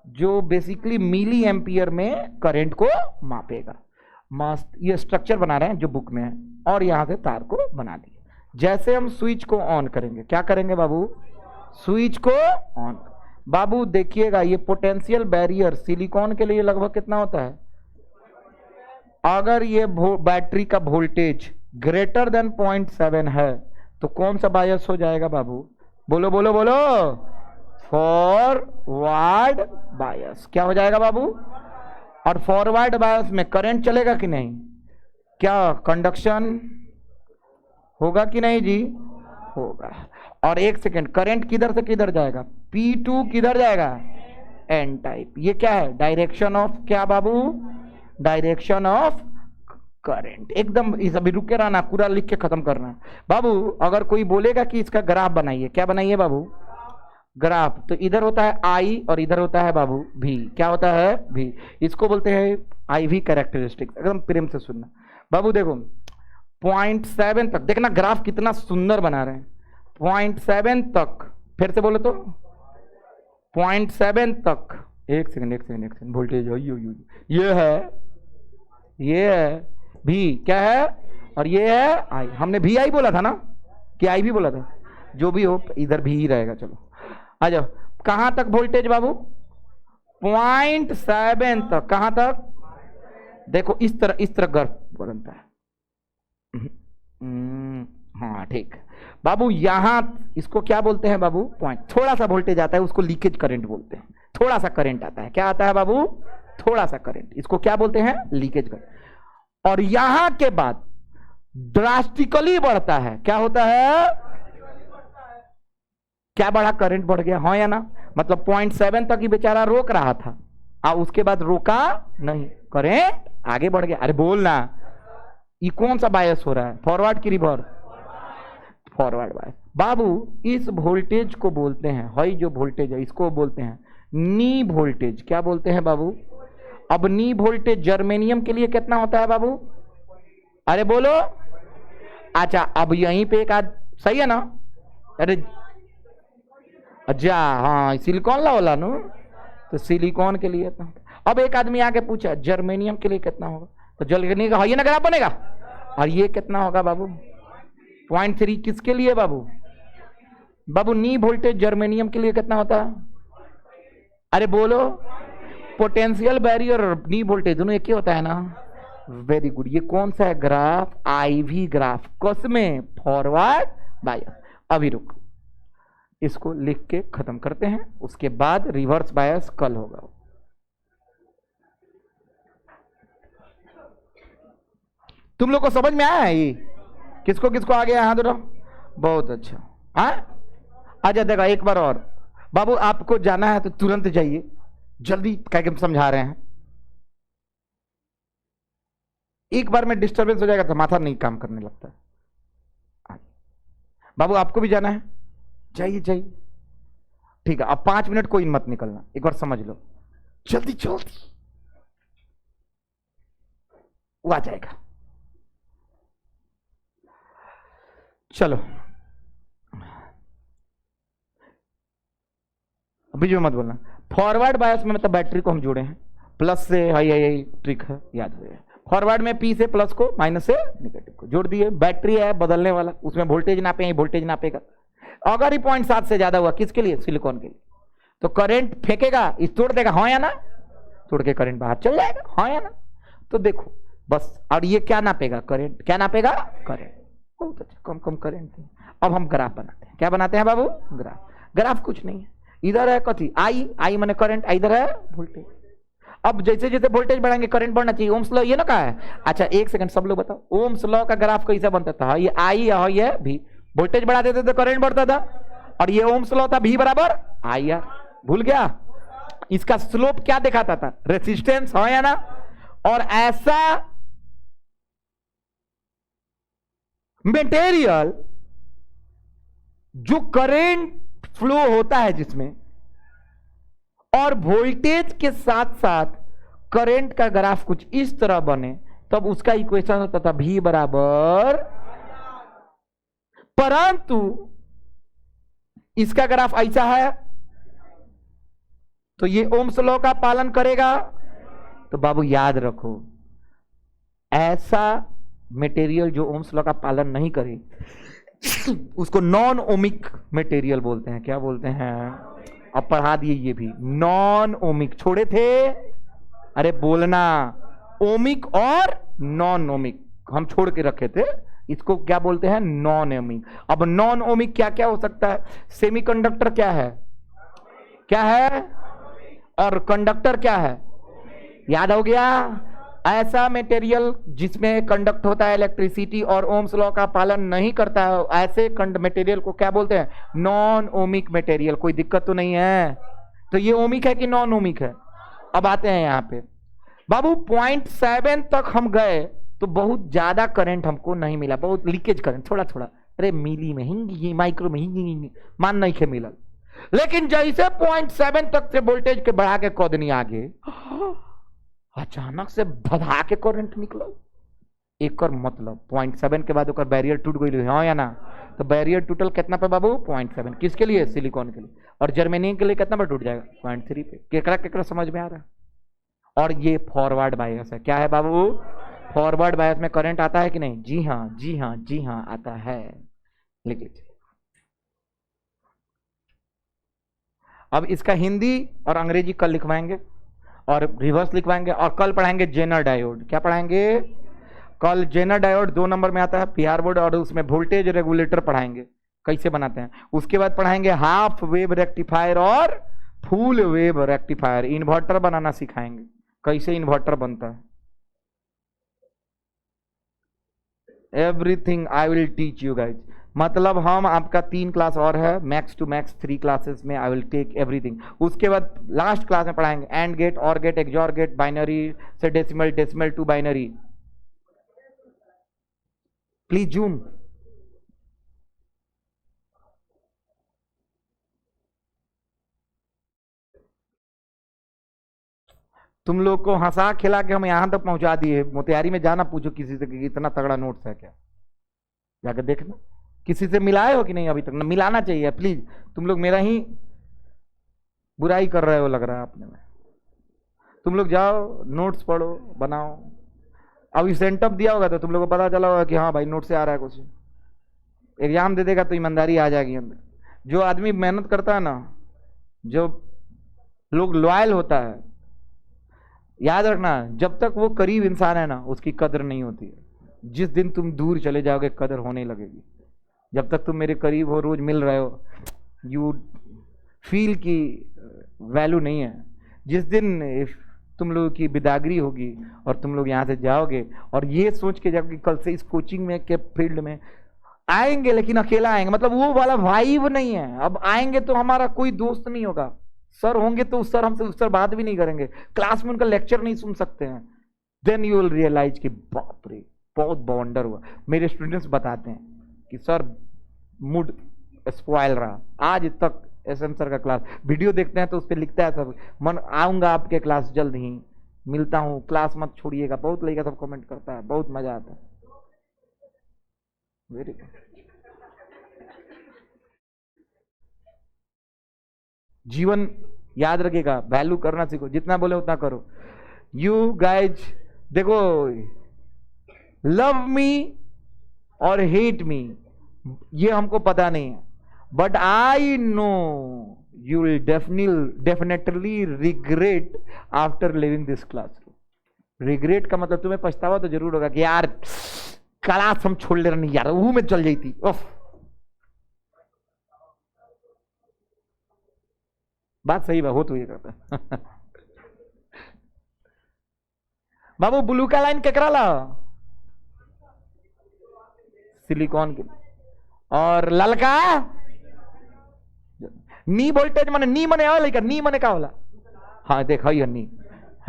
A: जो बेसिकली मिली एम्पियर में करंट को मापेगा। मस्त, ये स्ट्रक्चर बना रहे हैं जो बुक में है, और यहां से तार को बना दिए। जैसे हम स्विच को ऑन करेंगे, क्या करेंगे बाबू? स्विच को ऑन। बाबू देखिएगा, ये पोटेंशियल बैरियर सिलिकॉन के लिए लगभग कितना होता है? अगर ये बैटरी का वोल्टेज ग्रेटर देन 0.7 है तो कौन सा बायस हो जाएगा बाबू? बोलो बोलो बोलो, फॉरवर्ड बायस। क्या हो जाएगा बाबू? और फॉरवर्ड बायस में करंट चलेगा कि नहीं? क्या कंडक्शन होगा कि नहीं जी? होगा। और एक सेकेंड, करंट किधर से किधर जाएगा? P2 किधर जाएगा? N type. ये क्या है? डायरेक्शन ऑफ क्या बाबू? Direction of current. एकदम इस अभी रुके रहना, पूरा लिख के खत्म करना बाबू। अगर कोई बोलेगा कि इसका ग्राफ बनाइए, क्या बनाइए बाबू? ग्राफ। तो इधर होता है I और इधर होता है बाबू V। क्या होता है? V। इसको बोलते हैं IV कैरेक्टरिस्टिक्स। एकदम प्रेम से सुनना बाबू। देखो 0.7 तक देखना, ग्राफ कितना सुंदर बना रहे हैं। 0.7 तक, फिर से बोलो तो 0.7 तक। एक सेकंड एक सेकंड एक सेकंड, वोल्टेज ये है V। क्या है? और ये है I। हमने VI बोला था ना कि IV बोला था? जो भी हो, इधर भी ही रहेगा। चलो आ जाओ। कहां तक वोल्टेज बाबू? 0.7 तक। कहां तक? देखो इस तरह गर्भ बनता है। हाँ ठीक बाबू। यहां इसको क्या बोलते हैं बाबू? पॉइंट। थोड़ा सा वोल्टेज आता है, उसको लीकेज करंट बोलते हैं। थोड़ा सा करंट आता है, क्या आता है बाबू? थोड़ा सा करंट। इसको क्या बोलते हैं? Leakage current. और यहां के बाद ड्रास्टिकली बढ़ता है। क्या होता है? क्या बढ़ा? करंट बढ़ गया, हाँ या ना? मतलब 0.7 तक ही बेचारा रोक रहा था, और उसके बाद रोका नहीं, करंट आगे बढ़ गया। अरे बोल ना, ये कौन सा बायस हो रहा है? फॉरवर्ड की रिवर्स? Forward bias. बाबू इस वोल्टेज को बोलते हैं, हाई जो वोल्टेज है इसको बोलते हैं नी वोल्टेज। क्या बोलते हैं बाबू? अब नी वोल्टेज जर्मेनियम के लिए कितना होता है बाबू? अरे बोलो। अच्छा अब यहीं पे एक आध सही है ना? अरे अच्छा हाँ, सिलिकॉन ला वाला नो, तो सिलिकॉन के लिए था। अब एक आदमी आके पूछा जर्मेनियम के लिए कितना होगा, तो जर्मेनियम का ये ना ग्राफ बनेगा। और ये कितना होगा बाबू? 0.3। किसके लिए बाबू? बाबू नी वोल्टेज जर्मेनियम के लिए कितना होता है? अरे बोलो। पोटेंशियल बैरियर और नी वोल्टेज दोनों एक ही होता है ना? Very good. ये कौन सा है ग्राफ? IV graph. कसमें? Forward bias. अभी रुक, इसको लिख के खत्म करते हैं, उसके बाद रिवर्स बायस कल होगा। तुम लोग को समझ में आया है ये? किसको किसको आ गया? हाथ उठाओ। बहुत अच्छा। हाँ आजा, देखा एक बार और। बाबू आपको जाना है तो तुरंत जाइए, जल्दी, क्या हम समझा रहे हैं। एक बार में डिस्टरबेंस हो जाएगा तो माथा नहीं काम करने लगता है। बाबू आपको भी जाना है, जाइए जाइए। ठीक है, अब 5 मिनट कोई मत निकलना, एक बार समझ लो, जल्दी जल्दी वो आ जाएगा। चलो बीच में मत बोलना। फॉरवर्ड बायस में मतलब बैटरी को हम जोड़े हैं, प्लस से, यही ट्रिक है, याद रहे। फॉरवर्ड में पी से प्लस को, माइनस से नेगेटिव को जोड़ दिए। बैटरी है बदलने वाला, उसमें वोल्टेज नापे, वोल्टेज नापेगा। अगर ही 0.7 से ज्यादा हुआ, किसके लिए? सिलिकॉन के लिए, तो करंट फेंकेगा, इस तोड़ देगा, हाँ या ना? तोड़ के करंट बाहर चल जाएगा, हाँ या ना? तो देखो बस, और ये क्या नापेगा? करंट। क्या नापेगा? करंट। बहुत अच्छा, कम कम करंट। अब हम ग्राफ बनाते हैं। क्या बनाते हैं बाबू? ग्राफ। ग्राफ कुछ नहीं है, इधर है कथी? आई माने करंट, इधर है वोल्टेज। अब जैसे जैसे वोल्टेज बढ़ाएंगे करंट बढ़ना चाहिए। ओम्स लॉ ये ना कहा है। अच्छा एक सेकंड सब लोग बताओ, ओम्स लॉ का ग्राफ कैसा बनता था? ये आई और ये भी, वोल्टेज बढ़ा देते तो करंट बढ़ता था, और ये ओम्स लॉ था भी बराबर आई आर। भूल गया? इसका स्लोप क्या दिखाता था? रेसिस्टेंस, हाँ या ना? और ऐसा मटेरियल जो करंट फ्लो होता है जिसमें, और वोल्टेज के साथ साथ करंट का ग्राफ कुछ इस तरह बने, तब उसका इक्वेशन होता था V बराबर। परंतु इसका ग्राफ ऐसा है, तो ये ओम्स लॉ का पालन करेगा? तो बाबू याद रखो, ऐसा मटेरियल जो ओम्स लॉ का पालन नहीं करे उसको नॉन ओमिक मटेरियल बोलते हैं। क्या बोलते हैं? अब पढ़ा दिए ये भी, नॉन ओमिक। छोड़े थे? अरे बोलना, ओमिक और नॉन ओमिक हम छोड़ के रखे थे। इसको क्या बोलते हैं? Non ohmic. अब नॉन ओमिक क्या क्या हो सकता है? सेमीकंडक्टर क्या है? क्या है? और कंडक्टर क्या है? याद हो गया? ऐसा मटेरियल जिसमें कंडक्ट होता है इलेक्ट्रिसिटी और ओम्स लॉ का पालन नहीं करता है, ऐसे मटेरियल को क्या बोलते हैं? Non ohmic material. कोई दिक्कत तो नहीं है? तो ये ओमिक है कि नॉन ओमिक है? अब आते हैं यहां पे बाबू, 0.7 तक हम गए तो बहुत ज्यादा करंट हमको नहीं मिला, बहुत लीकेज करंट, थोड़ा थोड़ा, अरे मिली में ही, माइक्रो में ही मान नहीं के मिला। लेकिन जैसे 0.7 तक से वोल्टेज के बढ़ा के कदनी आगे, अचानक से भधा के करंट निकलो। एक और मतलब 0.7 के बाद बैरियर टूट गई, हाँ या ना? तो बैरियर टूटल कितना पे बाबू? 0.7। किसके लिए? सिलिकॉन के लिए। और जर्मेनियम के लिए कितना पर टूट जाएगा? 0.3 पे। केकरा केकरा समझ में आ रहा है? और ये फॉरवर्ड बायस है। क्या है बाबू? फॉरवर्ड बायस में करंट आता है कि नहीं? जी हाँ, जी हाँ, जी हाँ आता है। लिखिए। अब इसका हिंदी और अंग्रेजी कल लिखवाएंगे और रिवर्स लिखवाएंगे, और कल पढ़ाएंगे जेनर डायोड। क्या पढ़ाएंगे? कल जेनर डायोड 2 नंबर में आता है बिहार बोर्ड, और उसमें वोल्टेज रेगुलेटर पढ़ाएंगे कैसे बनाते हैं। उसके बाद पढ़ाएंगे हाफ वेव रेक्टिफायर और फुल वेव रेक्टिफायर। इन्वर्टर बनाना सिखाएंगे, कैसे इन्वर्टर बनता है। Everything I will teach you guys. मतलब हम आपका 3 क्लास और है, मैक्स टू मैक्स 3 क्लासेस में आई विल टेक एवरीथिंग। उसके बाद लास्ट क्लास में पढ़ाएंगे AND gate, OR gate, XOR gate, binary से decimal, decimal to binary. Please zoom. तुम लोग को हंसा खिला के हम यहां तक पहुंचा दिए, मोतिहारी में जाना पूछो किसी से कि इतना तगड़ा नोट्स है क्या, जाकर देखना। किसी से मिलाए हो कि नहीं अभी तक? ना मिलाना चाहिए प्लीज। तुम लोग मेरा ही बुराई कर रहे हो लग रहा है अपने में। तुम लोग जाओ, नोट्स पढ़ो, बनाओ। अभी सेंटअप दिया होगा तो तुम लोग को पता चला होगा कि हाँ भाई नोट से आ रहा है कुछ। एग्जाम दे देगा तो ईमानदारी आ जाएगी अंदर। जो आदमी मेहनत करता है ना, जो लोग लॉयल होता है, याद रखना, जब तक वो करीब इंसान है ना उसकी कदर नहीं होती है। जिस दिन तुम दूर चले जाओगे कदर होने लगेगी। जब तक तुम मेरे करीब हो, रोज मिल रहे हो, यू फील की वैल्यू नहीं है। जिस दिन तुम लोगों की बिदागरी होगी और तुम लोग यहाँ से जाओगे और ये सोच के जाओगे कल से इस कोचिंग में के फील्ड में आएंगे, लेकिन अकेला आएंगे, मतलब वो वाला वाइब नहीं है। अब आएंगे तो हमारा कोई दोस्त नहीं होगा। सर होंगे तो उस सर हमसे उस सर बात भी नहीं करेंगे, क्लास में उनका लेक्चर नहीं सुन सकते हैं। देन यू विल रियलाइज कि बाप रे बहुत वंडर हुआ। मेरे स्टूडेंट्स बताते हैं कि सर मूड स्पॉइल रहा, आज तक एसएम सर का क्लास वीडियो देखते हैं तो उस पर लिखता है सब, मन आऊंगा आपके क्लास जल्द ही, मिलता हूँ, क्लास मत छोड़िएगा। बहुत लड़का सब कमेंट करता है, बहुत मजा आता है। Very good. जीवन याद रखिएगा, वैल्यू करना सीखो, जितना बोले उतना करो। यू गाइज देखो, लव मी और हेट मी ये हमको पता नहीं है, but I know you will definitely regret after living this classroom. Regret का मतलब तुम्हें पछतावा तो जरूर होगा कि यार क्लास हम छोड़ ले रहे नहीं यार, वो में चल जाती। बात सही हो तो ये करता बाबू ब्लू का लाइन केकरा ला, सिलिकॉन के, और ललका नी वोल्टेज माने, नी मने आवे लेकिन नी मने का होला। हाँ देखो ये नी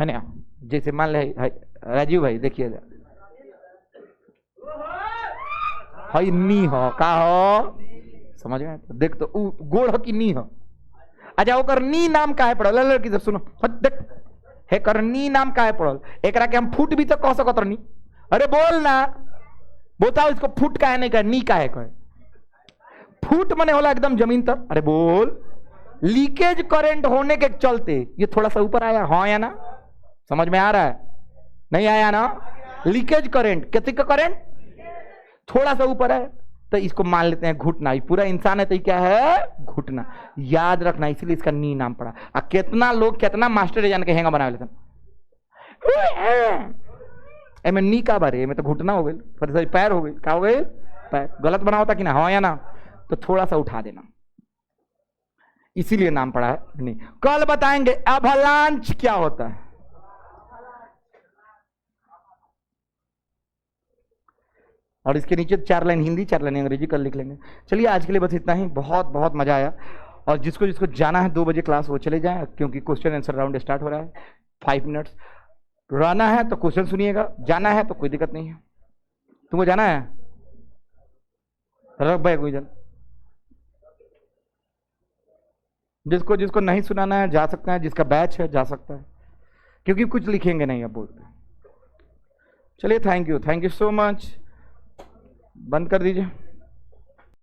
A: है ना, जैसे मान ले राजीव भाई देखिए, हाई नी हो का हो, समझ में तो देख तो गोड़ की नी हो। अच्छा ओकर नी नाम का है पड़ल, लड़की सब सुनो देख, हे कर नी नाम का है पड़ल, एकरा के हम फुट भी तो कह सकत रहनी। अरे बोल ना, बताओ इसको फुट का है नहीं का, नी का है कहे। फुट मने होला एकदम जमीन तक। अरे बोल, लीकेज करंट होने के चलते ये थोड़ा सा ऊपर आया, हाँ या ना, समझ में आ रहा है? नहीं आया ना? लीकेज करंट, कितने का करंट थोड़ा सा ऊपर है तो इसको मान लेते हैं घुटना। ये पूरा इंसान है तो ये क्या है? घुटना। याद रखना, इसीलिए इसका नी नाम पड़ा। अब कितना लोग, कितना मास्टर जान के हेंगा बना लेते हैं, नी का बारे में तो घुटना हो गई, पैर हो गई, क्या हो गई? पैर। गलत बना होता कि ना, हाँ या ना, तो थोड़ा सा उठा देना, इसीलिए नाम पड़ा है नहीं। कल बताएंगे अवलांच क्या होता है। और इसके नीचे 4 लाइन हिंदी 4 लाइन अंग्रेजी कल लिख लेंगे। चलिए आज के लिए बस इतना ही। बहुत बहुत मजा आया। और जिसको जिसको जाना है 2 बजे क्लास वो चले जाए, क्योंकि क्वेश्चन आंसर राउंड स्टार्ट हो रहा है। 5 मिनट्स रहना है तो क्वेश्चन सुनिएगा, जाना है तो कोई दिक्कत नहीं है। तुमको जाना है रख भाई, कोई जन जिसको जिसको नहीं सुनाना है जा सकता है, जिसका बैच है जा सकता है, क्योंकि कुछ लिखेंगे नहीं अब बोलते। चलिए थैंक यू सो मच। बंद कर दीजिए।